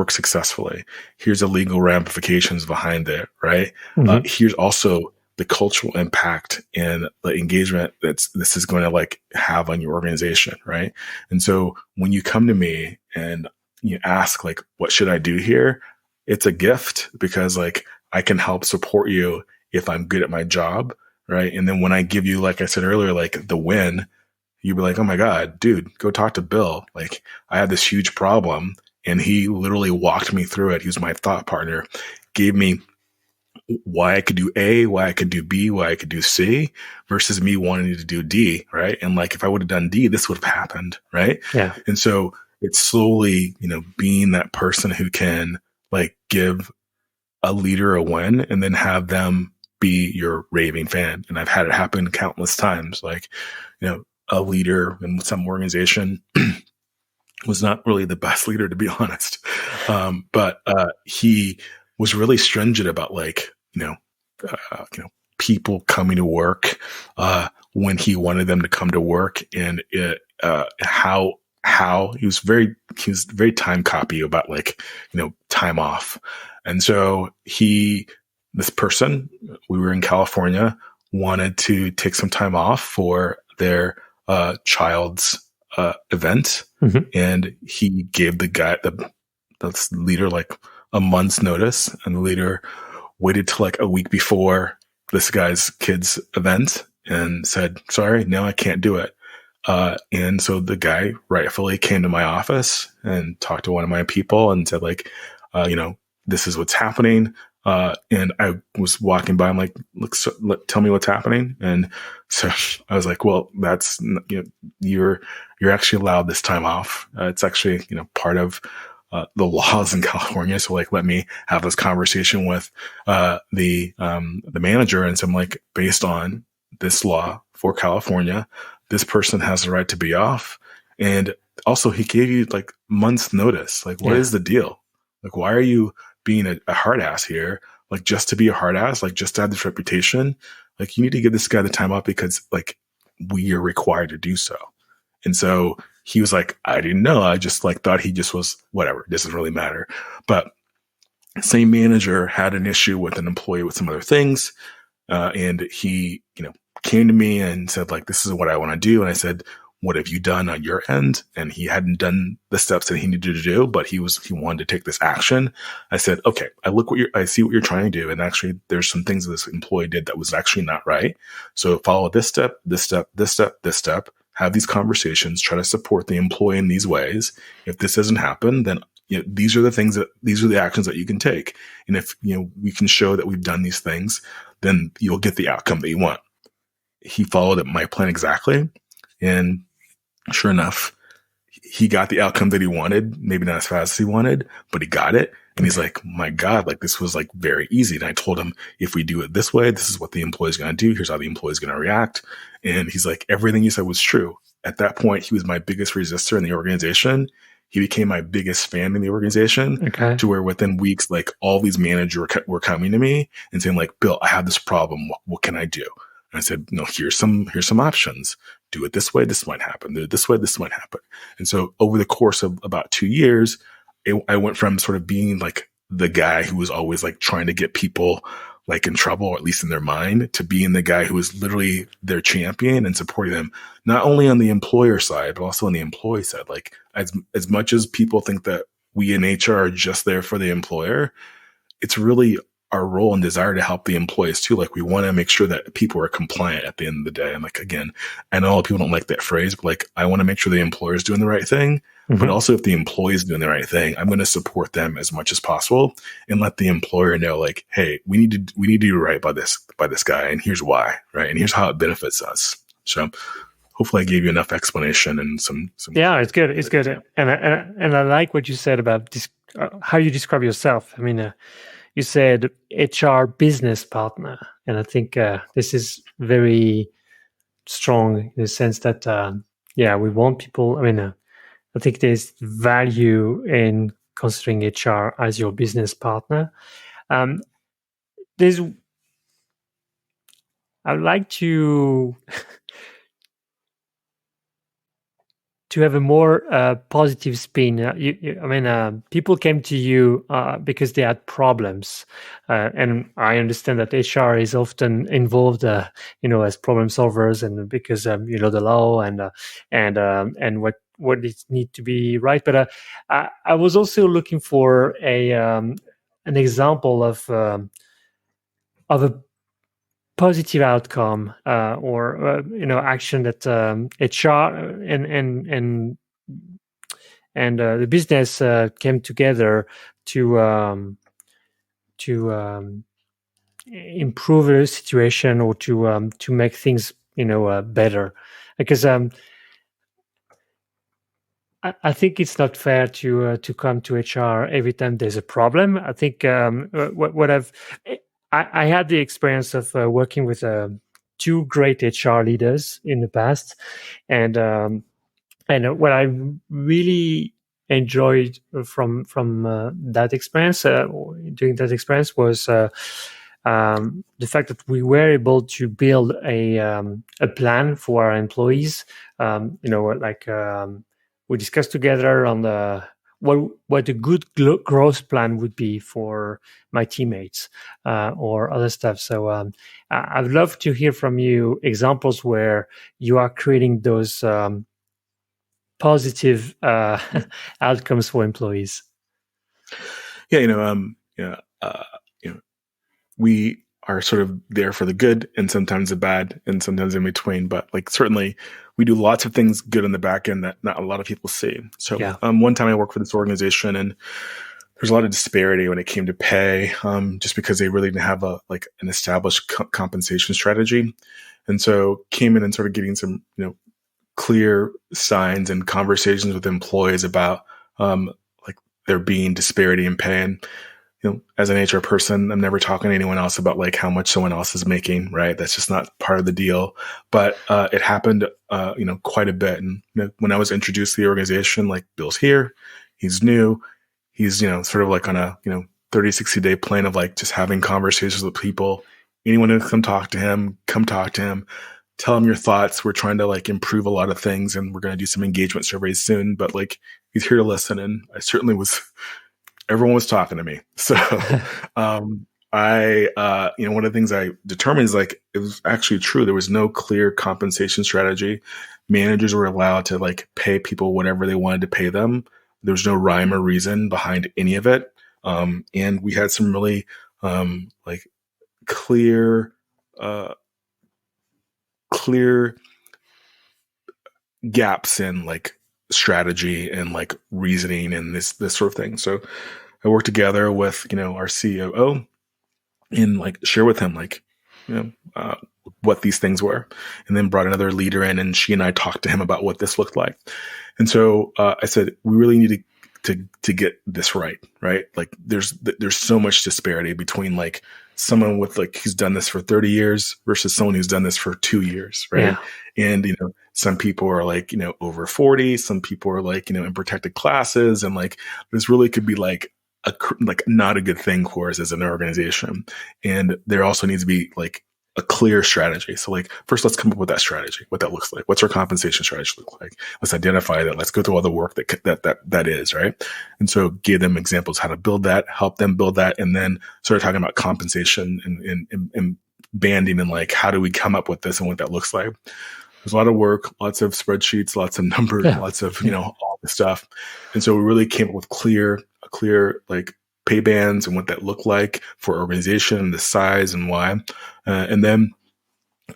S2: successfully. Here's the legal ramifications behind it, right? Mm-hmm. Here's also the cultural impact and the engagement this is going to have on your organization, right? And so when you come to me and you ask what should I do here, it's a gift because I can help support you if I'm good at my job, right? And then when I give you, like I said earlier, the win, you'd be like, oh my God, dude, go talk to Bill. I had this huge problem and he literally walked me through it. He was my thought partner, gave me why I could do A, why I could do B, why I could do C versus me wanting to do D, right? And if I would have done D, this would have happened, right?
S1: Yeah.
S2: And so it's slowly, being that person who can give a leader a win and then have them be your raving fan. And I've had it happen countless times. A leader in some organization was not really the best leader, to be honest. But he was really stringent about people coming to work when he wanted them to come to work, and how he was very time copy about time off. And so this person, we were in California, wanted to take some time off for their child's event. Mm-hmm. And he gave the guy, the leader, a month's notice, and the leader waited till a week before this guy's kid's event and said, sorry, no, I can't do it. And so the guy rightfully came to my office and talked to one of my people and said this is what's happening. And I was walking by, I'm like, look, tell me what's happening. And so I was like, well, that's, you're actually allowed this time off. It's actually, part of the laws in California. So let me have this conversation with the manager. And so I'm like, based on this law for California, this person has the right to be off. And also he gave you months notice. What is the deal? Why are you being a hard ass here? Just to be a hard ass, just to have this reputation, you need to give this guy the time off because we are required to do so. And so he was like, I didn't know. I just thought he just was whatever. It doesn't really matter. But same manager had an issue with an employee with some other things. And he, came to me and said this is what I want to do. And I said, what have you done on your end? And he hadn't done the steps that he needed to do, but he wanted to take this action. I said, okay, I see what you're trying to do. And actually there's some things that this employee did that was actually not right. So follow this step, this step, this step, this step, have these conversations, try to support the employee in these ways. If this doesn't happen, then these are the actions that you can take. And if, we can show that we've done these things, then you'll get the outcome that you want. He followed my plan exactly. And sure enough, he got the outcome that he wanted, maybe not as fast as he wanted, but he got it. And he's like, my God, this was very easy. And I told him, if we do it this way, this is what the employee's going to do. Here's how the employee's going to react. And he's like, everything you said was true. At that point, he was my biggest resistor in the organization. He became my biggest fan in the organization, to where within weeks, all these managers were coming to me and saying Bill, I have this problem. What can I do? And I said, no, here's some options. Do it this way. This might happen. Do it this way. This might happen. And so over the course of about 2 years, I went from sort of being the guy who was always trying to get people in trouble, or at least in their mind, to being the guy who was literally their champion and supporting them, not only on the employer side, but also on the employee side. As much as people think that we in HR are just there for the employer, it's really our role and desire to help the employees too. We want to make sure that people are compliant at the end of the day. And again, I know a lot of people don't like that phrase, but I want to make sure the employer is doing the right thing. Mm-hmm. But also if the employee is doing the right thing, I'm going to support them as much as possible and let the employer know hey, we need to do right by this guy. And here's why, right? And here's how it benefits us. So hopefully I gave you enough explanation and some.
S1: Yeah, it's good. It's good. And I like what you said about how you describe yourself. I mean, you said HR business partner, and I think this is very strong in the sense that we want people. I mean, I think there's value in considering HR as your business partner. I'd like to have a more positive spin. People came to you because they had problems, and I understand that HR is often involved, as problem solvers, and because the law and what it need to be right. But I was also looking for an example of a positive outcome or action that HR and the business came together to improve the situation or to make things better, because I think it's not fair to come to HR every time there's a problem. I think I had the experience of working with two great HR leaders in the past, and what I really enjoyed from that experience, during that experience, was the fact that we were able to build a plan for our employees. We discussed together on what a good growth plan would be for my teammates or other stuff. So I'd love to hear from you examples where you are creating those positive outcomes for employees.
S2: We are sort of there for the good and sometimes the bad and sometimes in between. But certainly we do lots of things good in the back end that not a lot of people see. So one time I worked for this organization, and there's a lot of disparity when it came to pay, just because they really didn't have an established compensation strategy. And so came in and started getting some, clear signs and conversations with employees about there being disparity in pay. And as an HR person, I'm never talking to anyone else about how much someone else is making, right? That's just not part of the deal. But it happened, quite a bit. And when I was introduced to the organization, Bill's here, he's new, he's sort of on a 30, 60 day plan of just having conversations with people. Anyone who come talk to him, tell him your thoughts. We're trying to improve a lot of things, and we're going to do some engagement surveys soon. But he's here to listen, and I certainly was. Everyone was talking to me. So, one of the things I determined is it was actually true. There was no clear compensation strategy. Managers were allowed to pay people whatever they wanted to pay them. There was no rhyme or reason behind any of it. And we had some really, clear gaps in strategy and reasoning and this sort of thing. So I worked together with, our COO and share with him, what these things were, and then brought another leader in, and she and I talked to him about what this looked like. And so I said, we really need to get this right? There's so much disparity between someone with who's done this for 30 years versus someone who's done this for 2 years, right? Yeah. And some people are over 40, some people are in protected classes, and this really could be not a good thing for us as an organization. And there also needs to be a clear strategy. So first let's come up with that strategy, what that looks like. What's our compensation strategy look like? Let's identify that. Let's go through all the work that is, right? And so give them examples how to build that, help them build that, and then start talking about compensation and banding and how do we come up with this and what that looks like. There's a lot of work, lots of spreadsheets, lots of numbers, lots of, all the stuff. And so we really came up with clear pay bands and what that looked like for organization, the size and why. And then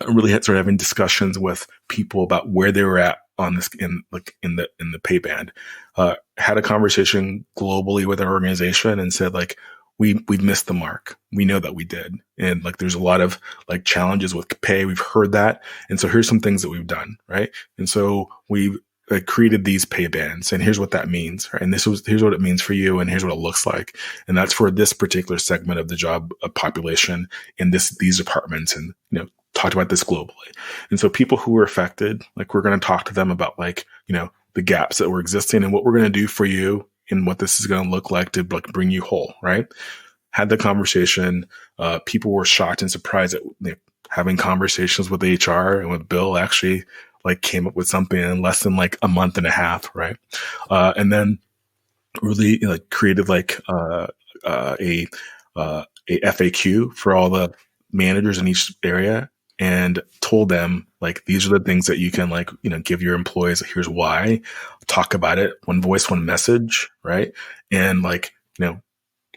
S2: I really started having discussions with people about where they were at on this in the pay band. Had a conversation globally with our organization and said we've missed the mark. We know that we did. And there's a lot of challenges with pay. We've heard that. And so here's some things that we've done, right? And so we've created these pay bands, and here's what that means, right? And here's what it means for you, and here's what it looks like. And that's for this particular segment of the job population in these departments. And, talked about this globally. And so people who were affected, like we're going to talk to them about like, the gaps that were existing and what we're going to do for you and what this is going to look like to like bring you whole, right? Had the conversation. People were shocked and surprised at having conversations with HR and with Bill actually like came up with something in less than like a month and a half, right? And then really like created like a FAQ for all the managers in each area and told them like these are the things that you can like give your employees. Here's why. Talk about it. One voice, one message, right? And like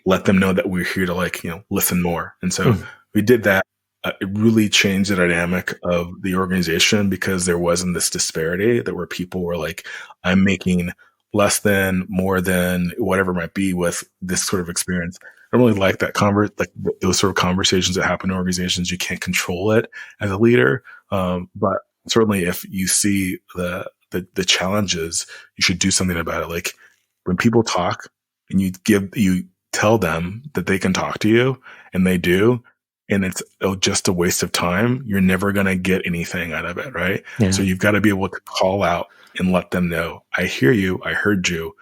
S2: let them know that we're here to like listen more. And so we did that. It really changed the dynamic of the organization because there wasn't this disparity that where people were like, I'm making less than, more than, whatever it might be with this sort of experience. I don't really like that like those sort of conversations that happen in organizations. You can't control it as a leader. But certainly if you see the challenges, you should do something about it. Like when people talk and you tell them that they can talk to you and they do, and it's just a waste of time, you're never going to get anything out of it, right? Yeah. So you've got to be able to call out and let them know, I hear you, I heard you,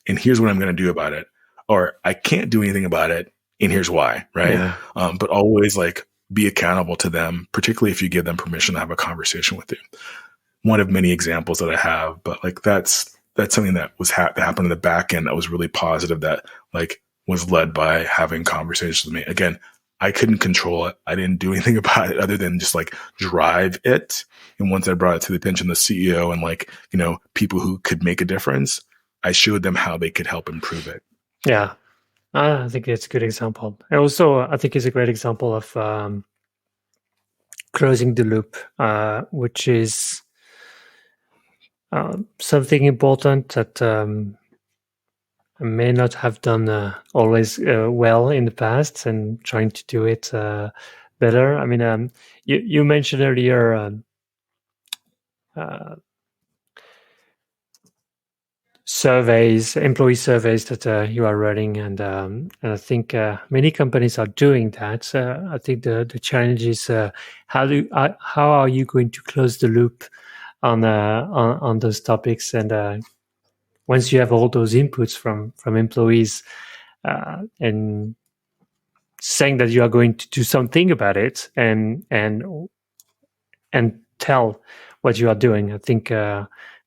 S2: and here's what I'm going to do about it. Or I can't do anything about it, and here's why, right? Yeah. But always like be accountable to them, particularly if you give them permission to have a conversation with you. One of many examples that I have, but like that's something that was that happened in the back end that was really positive, that like was led by having conversations with me. Again, I couldn't control it. I didn't do anything about it other than just like drive it. And once I brought it to the attention of the CEO and like, people who could make a difference, I showed them how they could help improve it.
S1: Yeah. I think it's a good example. And also, I think it's a great example of closing the loop, which is something important that I may not have done always well in the past, and trying to do it better. I mean, you mentioned earlier employee surveys that you are running, and I think many companies are doing that. I think the challenge is how are you going to close the loop on those topics, and once you have all those inputs from employees and saying that you are going to do something about it and tell what you are doing, I think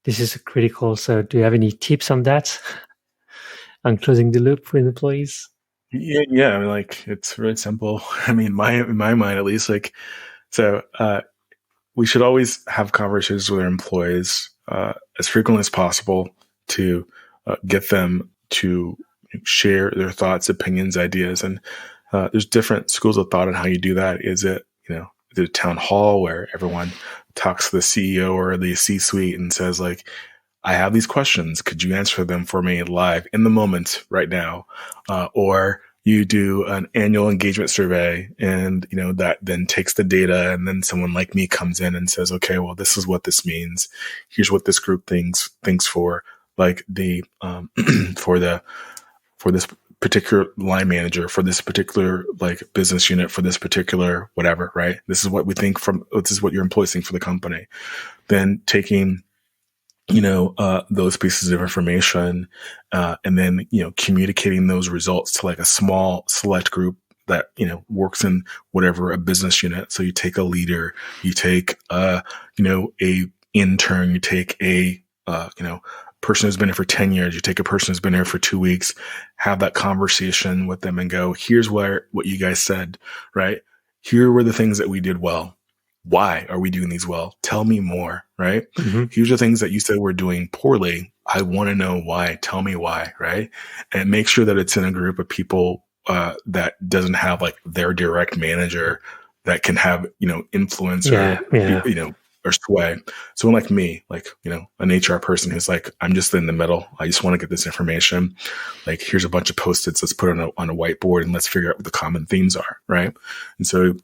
S1: this is critical. So do you have any tips on that, on closing the loop with employees?
S2: Yeah. I mean, like, it's really simple. I mean, in my mind, at least, like, so we should always have conversations with our employees as frequently as possible to get them to share their thoughts, opinions, ideas. And there's different schools of thought on how you do that. Is it, the town hall where everyone talks to the CEO or the C-suite and says like, I have these questions. Could you answer them for me live in the moment right now? Or you do an annual engagement survey and, that then takes the data, and then someone like me comes in and says, okay, well, this is what this means. Here's what this group thinks for like the, for this particular line manager, for this particular like business unit, for this particular whatever, right? This is what we think this is what your employees think for the company. Then taking, those pieces of information, and then, communicating those results to like a small select group that, works in whatever a business unit. So you take a leader, you take, a intern, you take a, person who's been here for 10 years, you take a person who's been here for 2 weeks, have that conversation with them and go, here's what you guys said, right? Here were the things that we did well. Why are we doing these well? Tell me more, right? Mm-hmm. Here's the things that you said we're doing poorly. I want to know why. Tell me why, right? And make sure that it's in a group of people that doesn't have like their direct manager that can have, influence or sway. Someone like me, like, an HR person who's like, I'm just in the middle. I just want to get this information. Like, here's a bunch of Post-its. Let's put it on a whiteboard and let's figure out what the common themes are, right? And so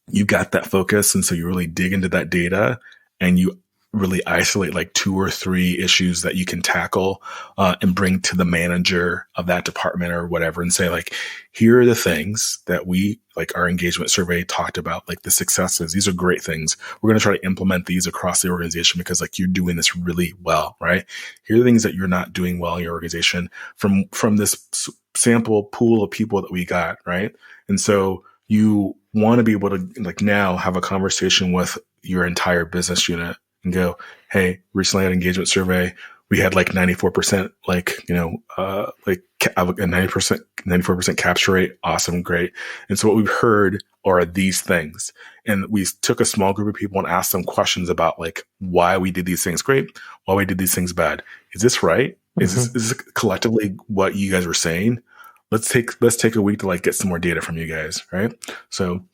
S2: you got that focus. And so you really dig into that data and you really isolate like 2 or 3 issues that you can tackle and bring to the manager of that department or whatever, and say like, here are the things that we, like our engagement survey talked about, like the successes. These are great things. We're going to try to implement these across the organization because like you're doing this really well, right? Here are the things that you're not doing well in your organization from this sample pool of people that we got, right? And so you want to be able to like now have a conversation with your entire business unit and go, hey, recently had an engagement survey. We had like 94%, like, like a 94% capture rate. Awesome. Great. And so what we've heard are these things. And we took a small group of people and asked them questions about like why we did these things great, why we did these things bad. Is this right? Mm-hmm. Is this collectively what you guys were saying? Let's take a week to like get some more data from you guys. Right. So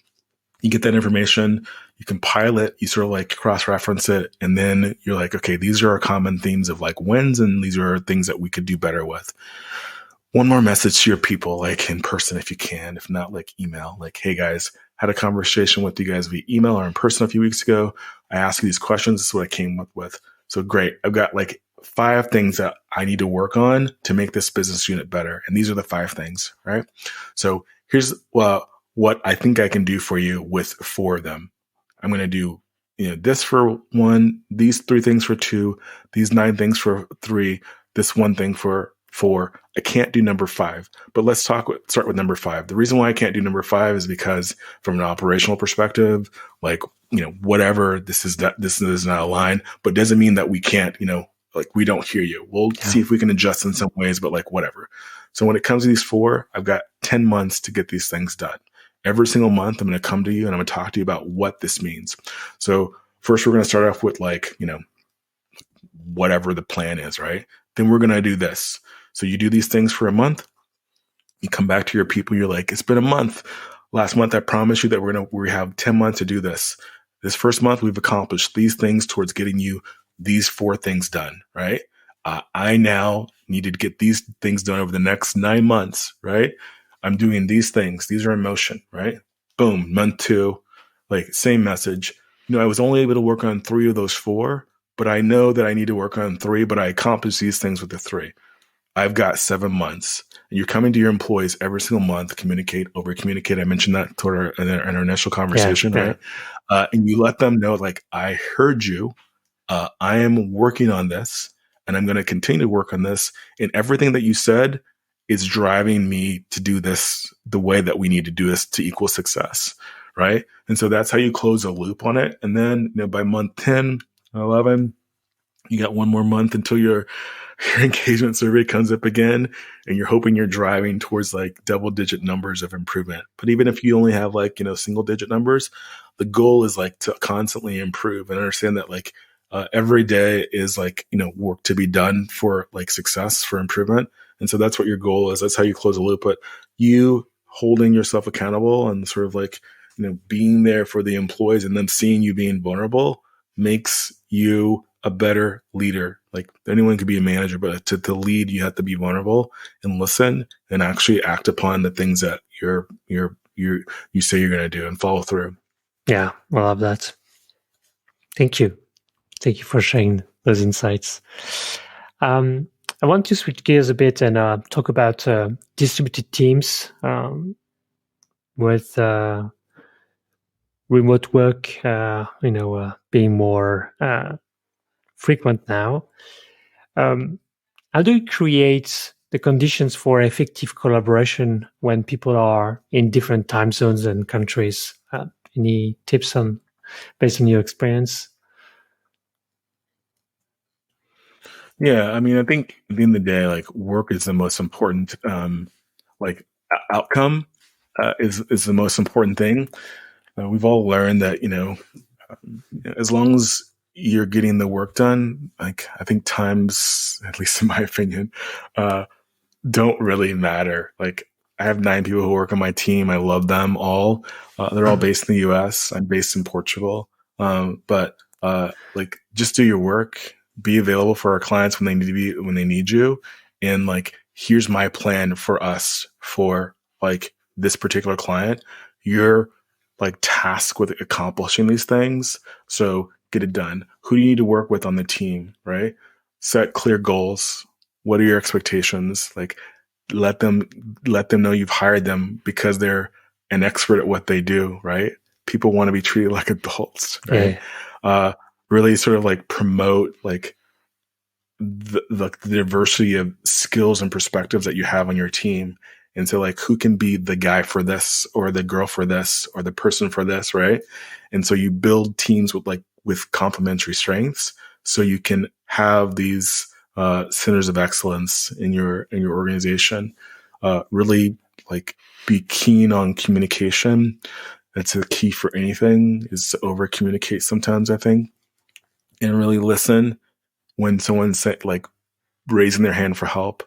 S2: you get that information, you compile it, you sort of like cross-reference it, and then you're like, okay, these are our common themes of like wins, and these are things that we could do better with. One more message to your people, like in person if you can, if not like email, like, hey guys, had a conversation with you guys via email or in person a few weeks ago. I asked you these questions. This is what I came up with. So great. I've got like 5 things that I need to work on to make this business unit better. And these are the 5 things, right? So here's, what I think I can do for you with 4 of them. I'm going to do, this for 1, these 3 things for 2, these 9 things for 3, this 1 thing for 4. I can't do number 5, but let's start with number 5. The reason why I can't do number 5 is because from an operational perspective, like, whatever, this is not aligned, but doesn't mean that we can't, like we don't hear you. We'll see if we can adjust in some ways, but like whatever. So when it comes to these 4, I've got 10 months to get these things done. Every single month, I'm going to come to you and I'm going to talk to you about what this means. So first, we're going to start off with like, whatever the plan is, right? Then we're going to do this. So you do these things for a month. You come back to your people. You're like, it's been a month. Last month, I promised you that we have 10 months to do this. This first month, we've accomplished these things towards getting you these 4 things done, right? I now needed to get these things done over the next 9 months, right? I'm doing these things. These are in motion, right? Boom. Month 2, like same message. I was only able to work on 3 of those 4, but I know that I need to work on 3, but I accomplished these things with the 3. I've got 7 months. And you're coming to your employees every single month, over communicate. I mentioned that toward in our initial conversation, right? And you let them know, like, I heard you. I am working on this, and I'm going to continue to work on this. And everything that you said is driving me to do this the way that we need to do this to equal success, right? And so that's how you close a loop on it. And then by month 10, 11, you got 1 more month until your engagement survey comes up again, and you're hoping you're driving towards like double-digit numbers of improvement. But even if you only have like, single-digit numbers, the goal is like to constantly improve and understand that like every day is like, work to be done for like success, for improvement. And so that's what your goal is. That's how you close a loop. But you holding yourself accountable and sort of like, being there for the employees and them seeing you being vulnerable makes you a better leader. Like anyone could be a manager, but to lead, you have to be vulnerable and listen and actually act upon the things that you say you're going to do and follow through.
S1: Yeah, I love that. Thank you. Thank you for sharing those insights. I want to switch gears a bit and talk about distributed teams with remote work, being more frequent now. How do you create the conditions for effective collaboration when people are in different time zones and countries? Any tips based on your experience?
S2: Yeah, I mean, I think at the end of the day, like work is the most important, outcome is the most important thing. We've all learned that, as long as you're getting the work done, like I think times, at least in my opinion, don't really matter. Like I have 9 people who work on my team. I love them all. They're all based in the US. I'm based in Portugal. But just do your work. Be available for our clients when they need you. And like, here's my plan for us for like this particular client. You're like tasked with accomplishing these things. So get it done. Who do you need to work with on the team, right? Set clear goals. What are your expectations? Like, let them know you've hired them because they're an expert at what they do, right? People want to be treated like adults, right?
S1: Yeah.
S2: Really sort of like promote like the diversity of skills and perspectives that you have on your team. And so like, who can be the guy for this or the girl for this or the person for this, right? And so you build teams with complementary strengths so you can have these centers of excellence in your organization. Really like be keen on communication. That's a key for anything, is to over communicate sometimes, I think, and really listen when someone's like raising their hand for help.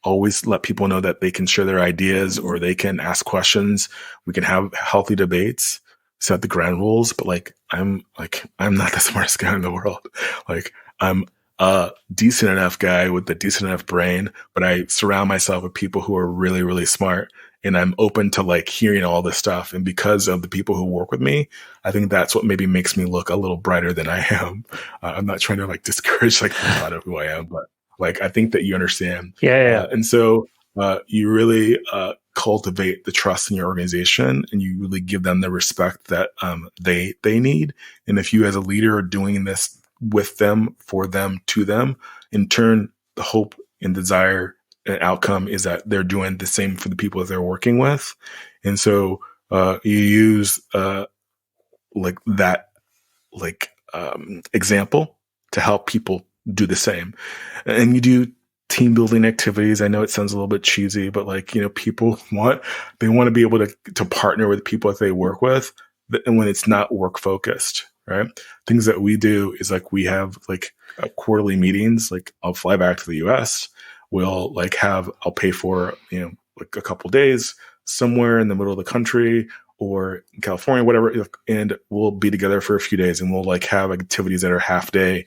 S2: Always let people know that they can share their ideas or they can ask questions. We can have healthy debates, set the ground rules. But I'm not the smartest guy in the world. Like, I'm a decent enough guy with a decent enough brain, but I surround myself with people who are really, really smart. And I'm open to like hearing all this stuff. And because of the people who work with me, I think that's what maybe makes me look a little brighter than I am. I'm not trying to like discourage like the thought of who I am, but like, I think that you understand.
S1: Yeah.
S2: And so you really cultivate the trust in your organization, and you really give them the respect that they need. And if you as a leader are doing this with them, for them, to them, in turn, the hope and desire and outcome is that they're doing the same for the people that they're working with. And so you use like that example to help people do the same. And you do team building activities. I know it sounds a little bit cheesy, but like, people want to be able to partner with people that they work with, and when it's not work focused, right? Things that we do is like, we have like quarterly meetings. Like, I'll fly back to the US. I'll pay for, like a couple days somewhere in the middle of the country or in California, whatever. And we'll be together for a few days, and we'll like have activities that are half day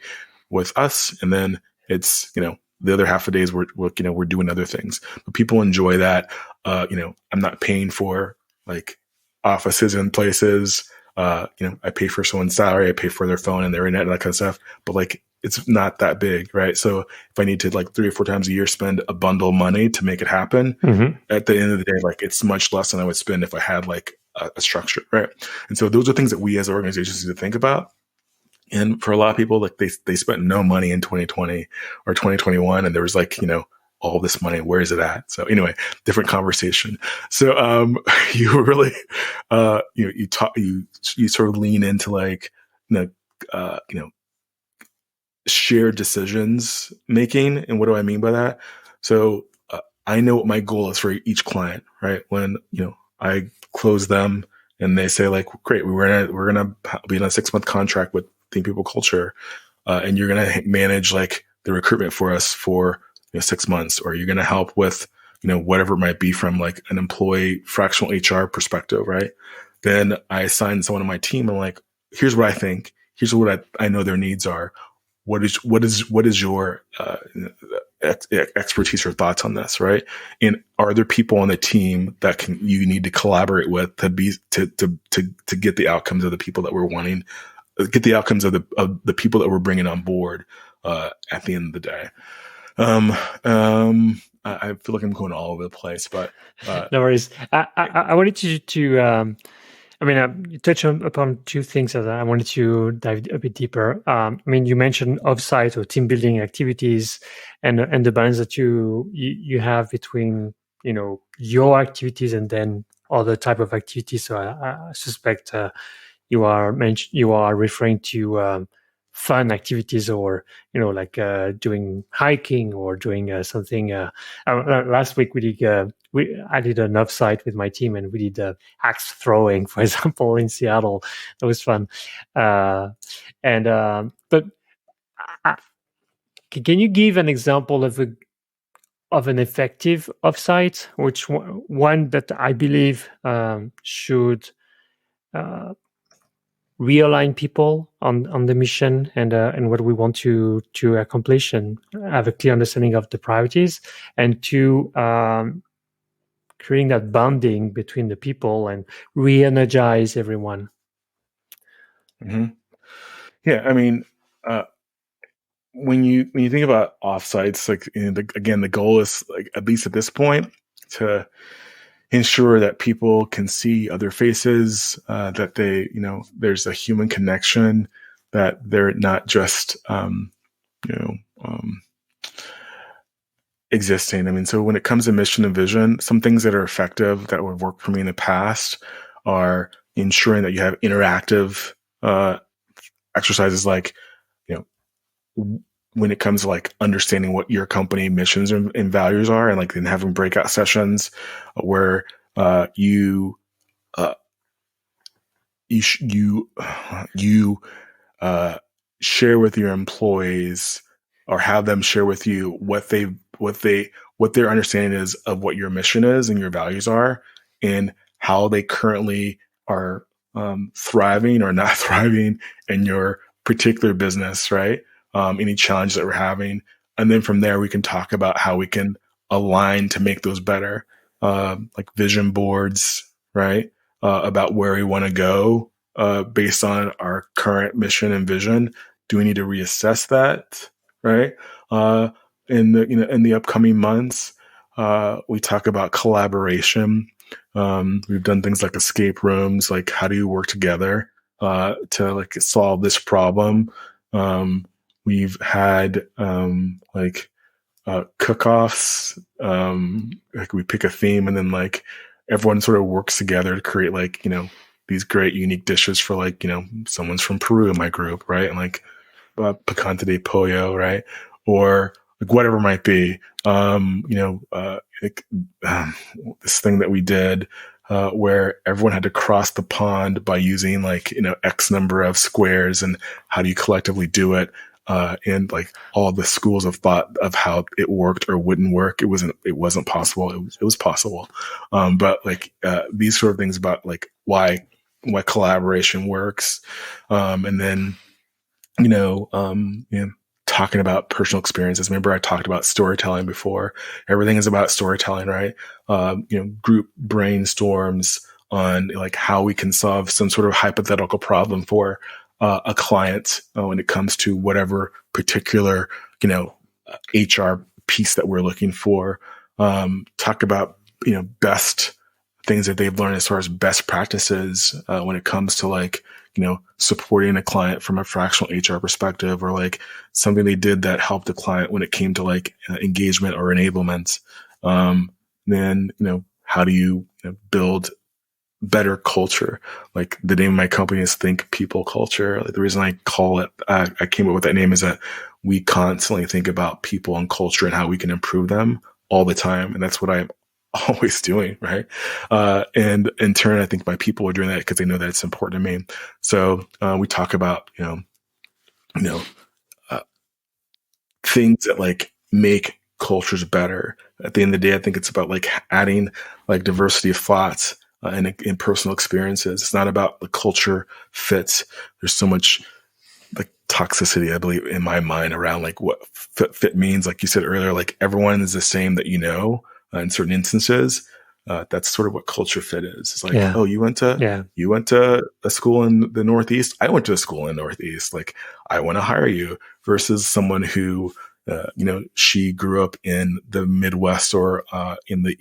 S2: with us. And then it's, the other half of the days we're doing other things, but people enjoy that. I'm not paying for like offices and places. I pay for someone's salary, I pay for their phone and their internet and that kind of stuff, but like, it's not that big, right? So if I need to like 3 or 4 times a year spend a bundle of money to make it happen, at the end of the day, like, it's much less than I would spend if I had like a structure, right? And so those are things that we as organizations need to think about. And for a lot of people, like they spent no money in 2020 or 2021, and there was like, all this money, where is it at? So anyway, different conversation. So you really you sort of lean into like shared decisions making. And what do I mean by that? So I know what my goal is for each client, right? When I close them and they say like, great, we're gonna be in a 6-month contract with Think People Culture, and you're gonna manage like the recruitment for us for 6 months, or you're gonna help with whatever it might be from like an employee fractional HR perspective, right? Then I assign someone on my team and like, here's what I think, here's what I know their needs are. What is your expertise or thoughts on this, right? And are there people on the team that you need to collaborate with to get the outcomes of the people that we're wanting, get the outcomes of the people that we're bringing on board at the end of the day. I feel like I'm going all over the place, but
S1: no worries. I wanted to you touched upon 2 things that I wanted to dive a bit deeper. You mentioned offsite or team building activities and the balance that you have between your activities and then other type of activities. So I suspect you are referring to fun activities, or like doing hiking or doing something. Last week I did an offsite with my team, and we did axe throwing, for example, in Seattle. That was fun. But can you give an example of an effective offsite, which one that I believe should realign people on the mission and what we want to accomplish, and have a clear understanding of the priorities, and to creating that bonding between the people and re-energize everyone?
S2: Mm-hmm. Yeah, I mean, when you think about offsites, like again, the goal is like at least at this point to ensure that people can see other faces, that they, there's a human connection, that they're not just, you know, um, existing. I mean, so when it comes to mission and vision, some things that are effective that would work for me in the past are ensuring that you have interactive exercises, like, you know, when it comes to like understanding what your company missions and values are, and like then having breakout sessions where you uh, you uh, share with your employees, or have them share with you what their understanding is of what your mission is and your values are, and how they currently are thriving or not thriving in your particular business, right? Any challenges that we're having, and then from there we can talk about how we can align to make those better, like vision boards, right? About where we want to go based on our current mission and vision. Do we need to reassess that, right? In the upcoming months, we talk about collaboration. We've done things like escape rooms, like how do you work together to like solve this problem. We've had cook-offs. Like we pick a theme, and then like everyone sort of works together to create like, these great unique dishes for like, someone's from Peru in my group, right? And like picante de pollo, right? Or like whatever it might be. This thing that we did where everyone had to cross the pond by using like, X number of squares, and how do you collectively do it? And like all the schools of thought of how it worked or wouldn't work. It wasn't possible. It was possible. But like, these sort of things about like why collaboration works. And then, talking about personal experiences. Remember I talked about storytelling before. Everything is about storytelling, right? Group brainstorms on like how we can solve some sort of hypothetical problem for a client when it comes to whatever particular, HR piece that we're looking for. Talk about, best things that they've learned as far as best practices when it comes to like, supporting a client from a fractional HR perspective, or like something they did that helped the client when it came to like engagement or enablement. Then, how do you, build better culture? Like the name of my company is Think People Culture. Like the reason I call it, I came up with that name, is that we constantly think about people and culture and how we can improve them all the time. And that's what I'm always doing, right? And in turn, I think my people are doing that because they know that it's important to me. So we talk about, things that like make cultures better. At the end of the day, I think it's about like adding like diversity of thoughts and in personal experiences. It's not about the culture fits. There's so much like toxicity, I believe, in my mind around like what fit means. Like you said earlier, like everyone is the same that in certain instances. That's sort of what culture fit is. It's like, oh, you went to a school in the Northeast. I went to a school in the Northeast. Like, I want to hire you, versus someone who, she grew up in the Midwest or in the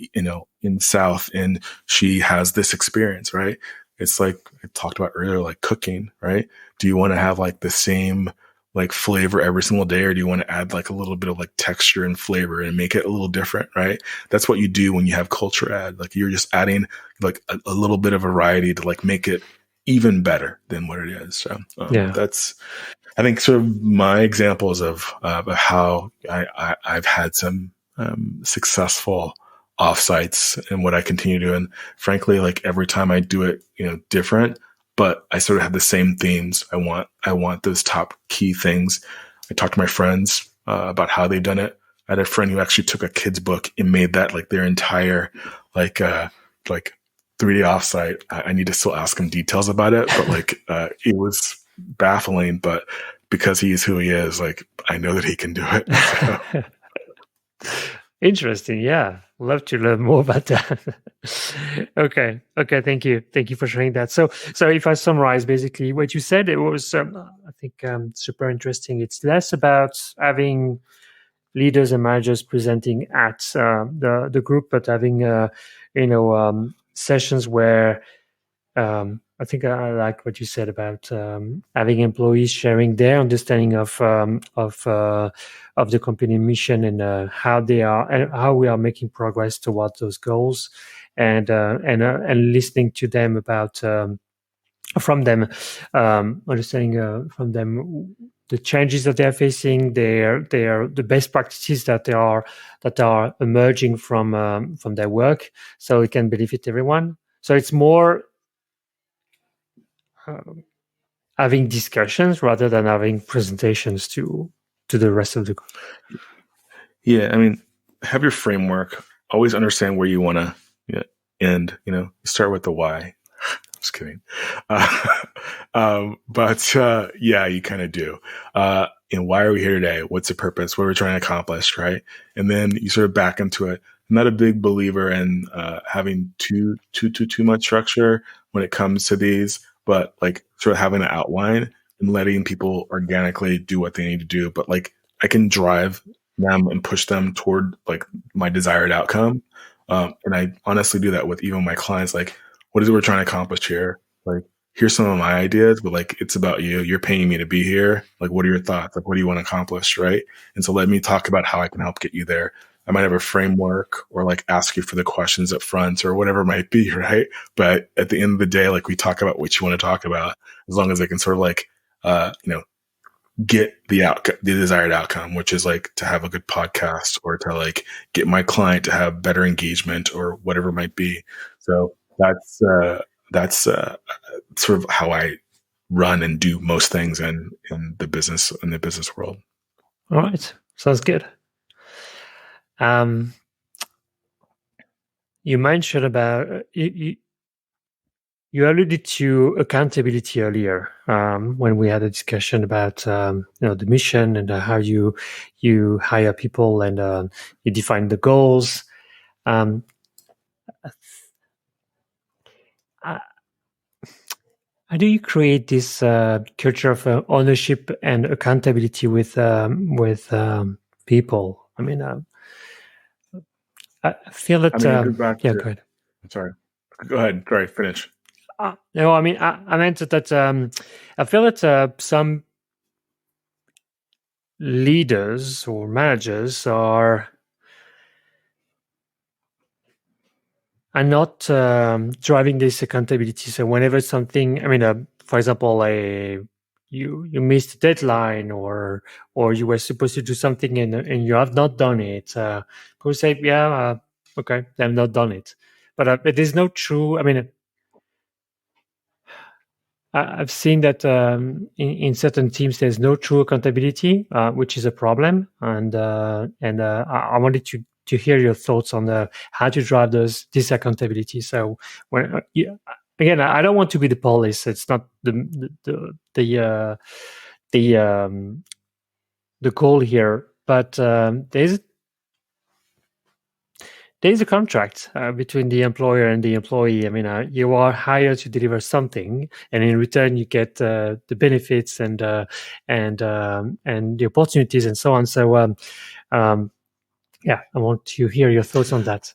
S2: South, and she has this experience, right? It's like I talked about earlier, like cooking, right? Do you want to have like the same like flavor every single day, or do you want to add like a little bit of like texture and flavor and make it a little different, right? That's what you do when you have culture add. Like you're just adding like a little bit of variety to like make it even better than what it is. So that's, I think, sort of my examples of how I've had some successful offsites and what I continue doing. Frankly, like every time I do it, different, but I sort of have the same themes. I want those top key things. I talk to my friends about how they've done it. I had a friend who actually took a kid's book and made that like their entire like 3D offsite. I need to still ask him details about it, but like it was baffling. But because he is who he is, like I know that he can do it. So.
S1: Interesting. Yeah. Love to learn more about that. Okay. Thank you for sharing that. So if I summarize basically what you said, it was, I think, super interesting. It's less about having leaders and managers presenting at the group, but having, sessions where, I think I like what you said about having employees sharing their understanding of the company mission and how they are and how we are making progress towards those goals, and listening to them about from them, understanding from them the changes that they are facing, their the best practices that are emerging from their work, so it can benefit everyone. So it's more um, having discussions rather than having presentations to the rest of the group.
S2: Yeah, I mean, have your framework. Always understand where you want to end. You start with the why. Just kidding. But yeah, you kind of do. And why are we here today? What's the purpose? What are we trying to accomplish, right? And then you sort of back into it. I'm not a big believer in having too much structure when it comes to these, but like sort of having an outline and letting people organically do what they need to do. But like I can drive them and push them toward like my desired outcome. And I honestly do that with even my clients. Like, what is it we're trying to accomplish here? Like, here's some of my ideas, but like, it's about you. You're paying me to be here. Like, what are your thoughts? Like, what do you want to accomplish? Right. And so let me talk about how I can help get you there. I might have a framework or like ask you for the questions up front or whatever it might be. Right. But at the end of the day, like we talk about what you want to talk about, as long as I can sort of like, get the desired outcome, which is like to have a good podcast or to like get my client to have better engagement or whatever it might be. So that's sort of how I run and do most things in the business world.
S1: All right, sounds good. You mentioned about you alluded to accountability earlier when we had a discussion about the mission and how you hire people and you define the goals. How do you create this culture of ownership and accountability with people? I mean, I feel that.
S2: I mean, go
S1: ahead.
S2: Sorry. Go ahead. Sorry, finish.
S1: No, I mean, I meant that I feel that some leaders or managers are not driving this accountability. So whenever something, I mean, for example, you missed a deadline or you were supposed to do something and you have not done it, people say, yeah, okay, I've not done it. But there's no true, I mean, I've seen that in certain teams there's no true accountability, which is a problem. And I wanted to hear your thoughts on how to drive this accountability. So when again, I don't want to be the police. It's not the goal here. But there's a contract between the employer and the employee. I mean, you are hired to deliver something, and in return, you get the benefits and the opportunities and so on. So, yeah, I want to hear your thoughts on that.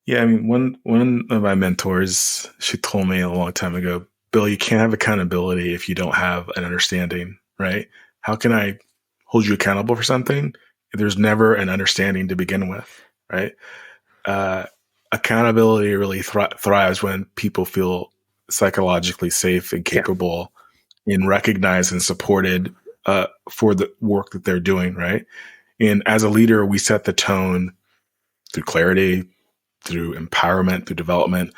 S2: Yeah, I mean, one of my mentors, she told me a long time ago, Bill, you can't have accountability if you don't have an understanding, right? How can I hold you accountable for something if there's never an understanding to begin with, right? Accountability really thrives when people feel psychologically safe and capable and recognized and supported for the work that they're doing, right? And as a leader, we set the tone through clarity, through empowerment, through development,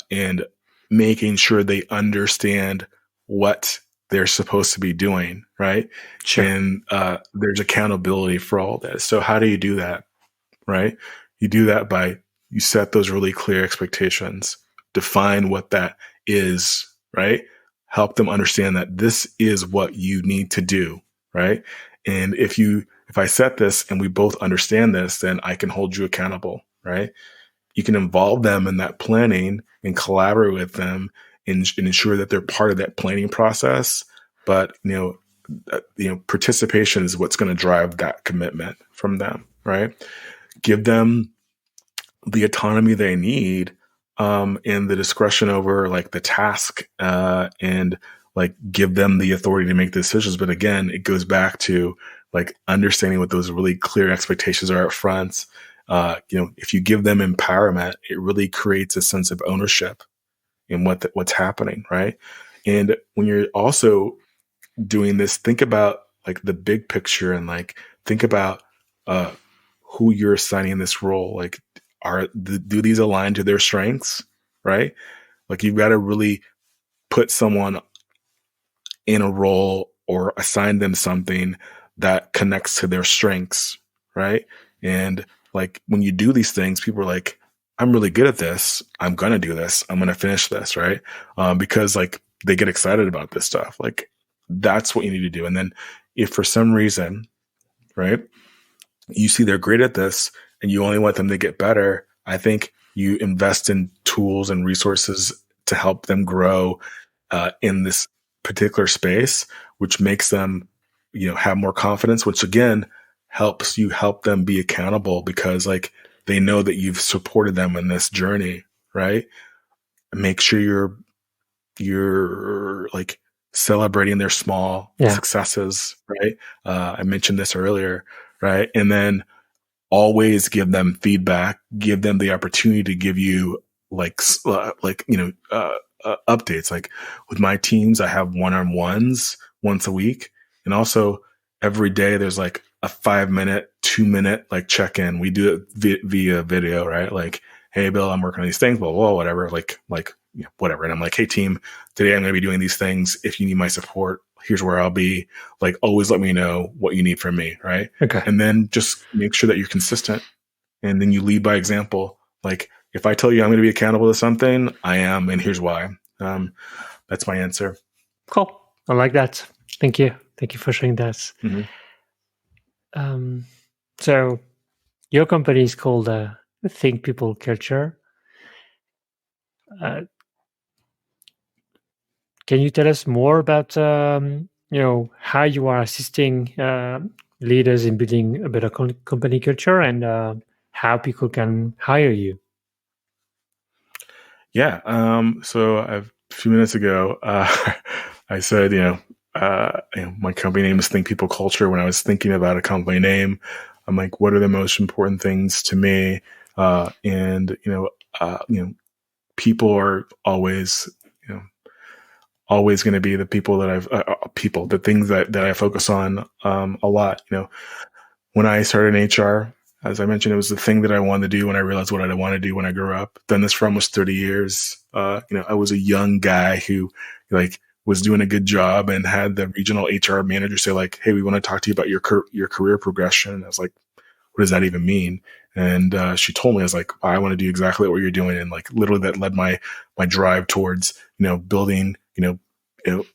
S2: and making sure they understand what they're supposed to be doing, right?
S1: Sure.
S2: And there's accountability for all this. So how do you do that, right? You do that by you set those really clear expectations, define what that is, right? Help them understand that this is what you need to do, right? And if if I set this and we both understand this, then I can hold you accountable, right? You can involve them in that planning and collaborate with them and ensure that they're part of that planning process. But, participation is what's going to drive that commitment from them, right? Give them the autonomy they need, and the discretion over like the task, and like give them the authority to make decisions. But again, it goes back to like understanding what those really clear expectations are up front. If you give them empowerment, it really creates a sense of ownership in what's happening, right? And when you're also doing this, think about like the big picture and like think about who you're assigning this role. Like, do these align to their strengths, right? Like you've got to really put someone in a role or assign them something that connects to their strengths, right? And like when you do these things, people are like, I'm really good at this. I'm going to do this. I'm going to finish this, right? Because like they get excited about this stuff. Like that's what you need to do. And then if for some reason, right, you see they're great at this and you only want them to get better, I think you invest in tools and resources to help them grow in this particular space, which makes them, have more confidence, which again help them be accountable because like they know that you've supported them in this journey, right? Make sure you're like celebrating their small successes, right? I mentioned this earlier, right? And then always give them feedback, give them the opportunity to give you updates. Like with my teams, I have one-on-ones once a week. And also every day there's like a 5-minute, 2-minute like check-in. We do it via video, right? Like, hey, Bill, I'm working on these things, blah, blah, whatever. Whatever. And I'm like, hey team, today I'm going to be doing these things. If you need my support, here's where I'll be. Like, always let me know what you need from me. Right.
S1: Okay.
S2: And then just make sure that you're consistent and then you lead by example. Like if I tell you I'm going to be accountable to something, I am. And here's why. That's my answer.
S1: Cool. I like that. Thank you. Thank you for sharing that.
S2: Mm-hmm.
S1: So your company is called Think People Culture. Can you tell us more about how you are assisting leaders in building a better company culture and how people can hire you?
S2: Yeah. So a few minutes ago, I said, my company name is Think People Culture. When I was thinking about a company name, I'm like, what are the most important things to me? People are always, always going to be the people that the things that I focus on, a lot. When I started in HR, as I mentioned, it was the thing that I wanted to do when I realized what I want to do when I grew up. Done this for almost 30 years. I was a young guy who was doing a good job and had the regional HR manager say like, hey, we want to talk to you about your career progression. And I was like, what does that even mean? And she told me, I was like, I want to do exactly what you're doing. And like literally that led my drive towards, building,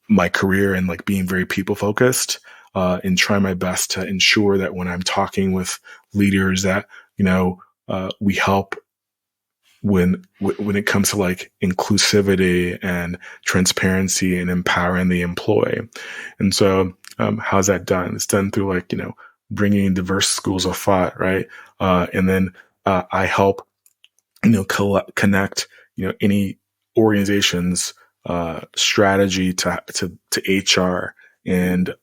S2: my career and like being very people focused, and try my best to ensure that when I'm talking with leaders that, we help when it comes to like inclusivity and transparency and empowering the employee. And so, how's that done? It's done through like, bringing diverse schools of thought, right? And then I help, connect, any organization's strategy to HR and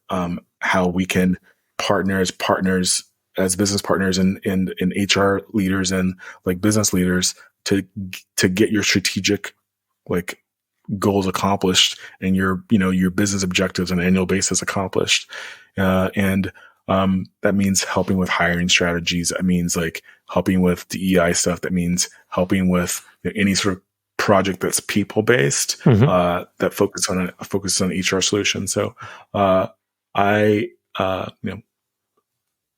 S2: how we can partner as business partners and HR leaders and like business leaders to get your strategic like goals accomplished and your business objectives on an annual basis accomplished. That means helping with hiring strategies. That means like helping with DEI stuff. That means helping with any sort of project that's people based, that focuses on HR solutions. So, I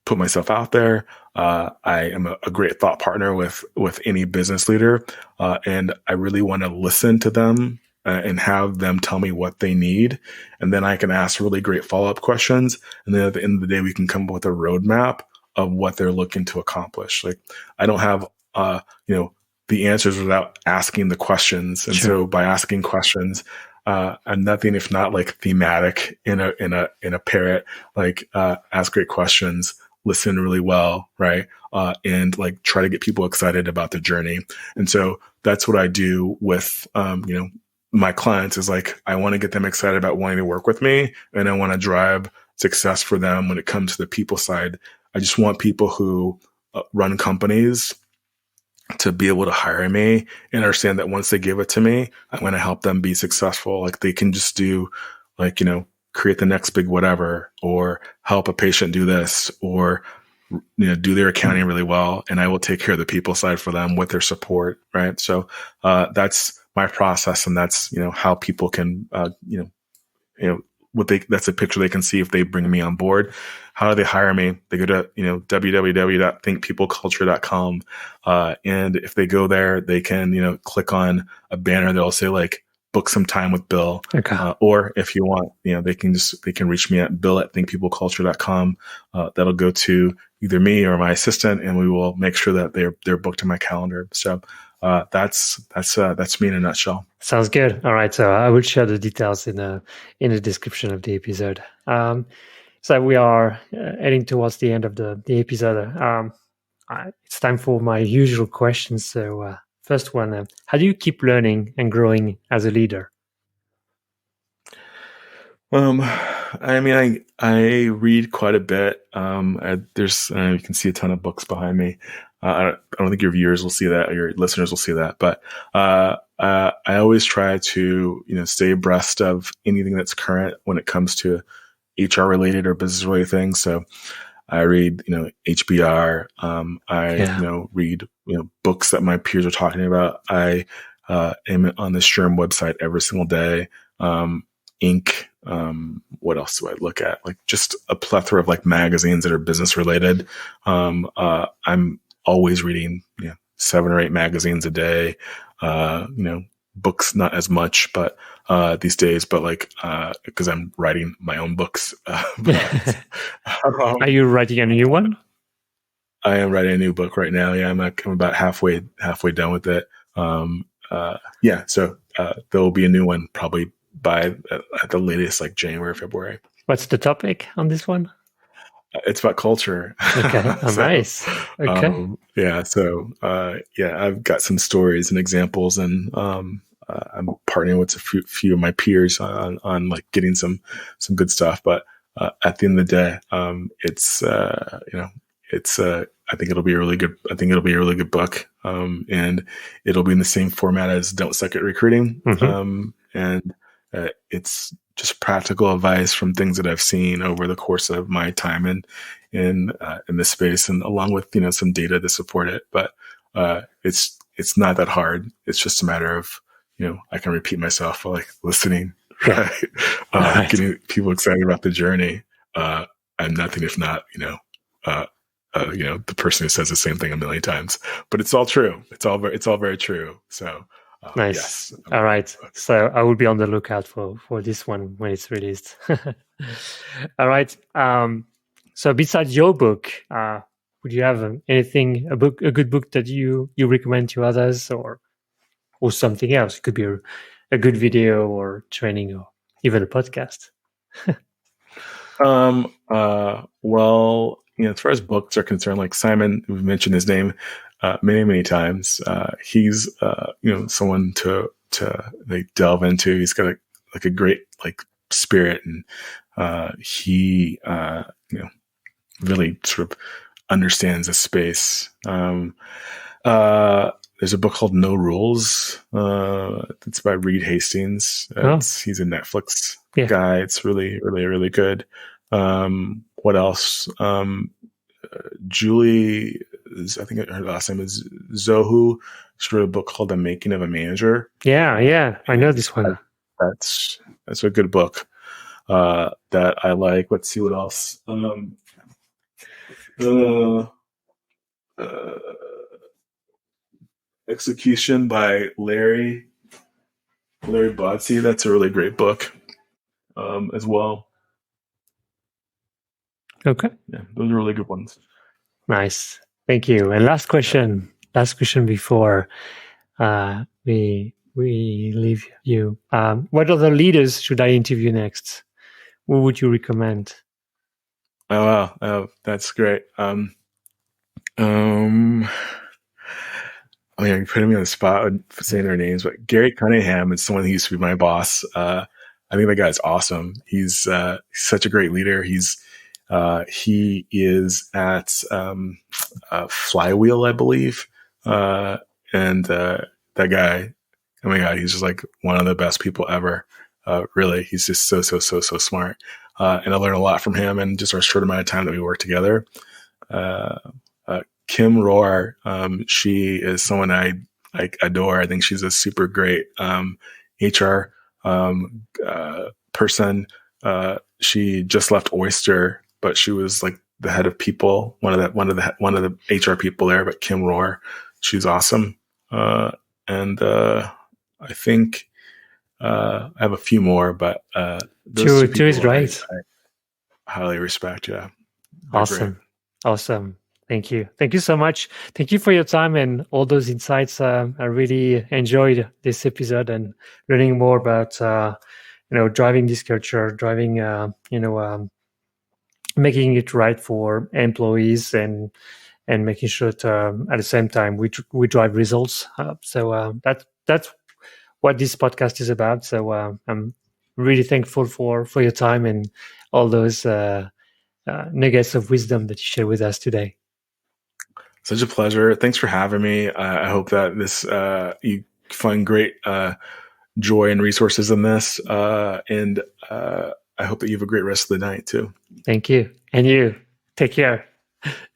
S2: put myself out there. I am a great thought partner with any business leader. And I really want to listen to them and have them tell me what they need. And then I can ask really great follow-up questions. And then at the end of the day, we can come up with a roadmap of what they're looking to accomplish. Like I don't have, the answers without asking the questions. And so by asking questions, I'm nothing if not like thematic in a parrot, like, ask great questions, listen really well. Right. And like try to get people excited about the journey. And so that's what I do with, my clients is like, I want to get them excited about wanting to work with me, and I want to drive success for them when it comes to the people side. I just want people who run companies to be able to hire me and understand that once they give it to me, I'm going to help them be successful. Like they can just do like, create the next big whatever, or help a patient do this, or, do their accounting really well. And I will take care of the people side for them with their support. Right. So, that's my process. And that's, how people can, that's a picture they can see if they bring me on board. How do they hire me? They go to, www.thinkpeopleculture.com. And if they go there, they can, click on a banner that'll say like, book some time with Bill.
S1: Okay.
S2: Or if you want, they can reach me at bill@thinkpeopleculture.com. That'll go to either me or my assistant, and we will make sure that they're booked in my calendar. So, that's me in a nutshell.
S1: Sounds good. All right. So I will share the details in the description of the episode. So we are heading towards the end of the episode. It's time for my usual questions. So first one, how do you keep learning and growing as a leader?
S2: I read quite a bit. There's you can see a ton of books behind me. I don't think your viewers will see that, or your listeners will see that, but I always try to stay abreast of anything that's current when it comes to HR related or business related things. So I read HBR. I read books that my peers are talking about. I am on the SHRM website every single day. Inc. What else do I look at? Like just a plethora of like magazines that are business related. I'm always reading 7 or 8 magazines a day. Books not as much, but these days, but like because I'm writing my own books.
S1: Are you writing a new one?
S2: I am writing a new book right now. Yeah, I'm about halfway done with it. So there will be a new one probably by at the latest, like January, February.
S1: What's the topic on this one?
S2: It's about culture.
S1: Okay. Nice. Okay.
S2: I've got some stories and examples, and I'm partnering with a few of my peers on like getting some good stuff. But at the end of the day, I think it'll be a really good. I think it'll be a really good book, and it'll be in the same format as Don't Suck at Recruiting, and it's just practical advice from things that I've seen over the course of my time in this space, and along with some data to support it. But it's not that hard. It's just a matter of I can repeat myself while like listening, right? Getting people excited about the journey. I'm nothing if not the person who says the same thing a million times, but it's all true. It's all very true. So.
S1: Nice. Yes. All right. So I will be on the lookout for this one when it's released. All right. So besides your book, would you have a good book that you recommend to others, or something else? It could be a good video or training, or even a podcast.
S2: Well, as far as books are concerned, like Simon, we've mentioned his name many times. He's someone to like delve into. He's got a great like spirit, and he really sort of understands the space. There's a book called No Rules. It's by Reed Hastings. He's a Netflix guy. It's really good. What else? Julie, I think her last name is Zhuo. She wrote a book called The Making of a Manager.
S1: Yeah, I know this one.
S2: That's a good book that I like. Let's see what else. Execution by Larry. Larry Botsy, that's a really great book as well.
S1: Okay.
S2: Yeah, those are really good ones.
S1: Nice. Thank you. And last question before we leave you. What other leaders should I interview next? Who would you recommend?
S2: Oh, wow. Oh, that's great. I mean, you're putting me on the spot for saying their names, but Gary Cunningham is someone who used to be my boss. I think that guy's awesome. He's such a great leader. He is at Flywheel, I believe. And that guy, oh my God, he's just like one of the best people ever. Really, he's just so smart. And I learned a lot from him and just our short amount of time that we worked together. Kim Rohr, she is someone I adore. I think she's a super great HR person. She just left Oyster, but she was like the head of people, one of the HR people there. But Kim Rohr, she's awesome. And I think I have a few more, but
S1: Zhuo is great.
S2: I highly respect. Yeah.
S1: Awesome. Thank you so much. Thank you for your time and all those insights. I really enjoyed this episode and learning more about driving this culture, driving making it right for employees and making sure that at the same time we drive results. So that's what this podcast is about. So I'm really thankful for your time and all those nuggets of wisdom that you shared with us today.
S2: Such a pleasure. Thanks for having me. I hope that this you find great joy and resources in this, and I hope that you have a great rest of the night too.
S1: Thank you, and you take care.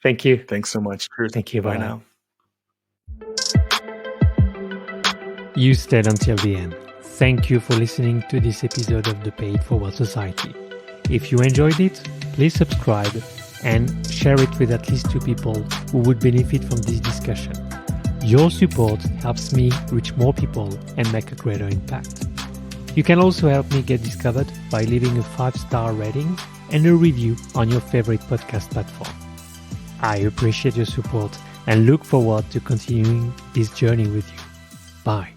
S1: Thank you.
S2: Thanks so much. Cheers.
S1: Thank you. Bye now. You stayed until the end. Thank you for listening to this episode of the Pay It Forward Society. If you enjoyed it, please subscribe and share it with at least 2 people who would benefit from this discussion. Your support helps me reach more people and make a greater impact. You can also help me get discovered by leaving a 5-star rating and a review on your favorite podcast platform. I appreciate your support and look forward to continuing this journey with you. Bye.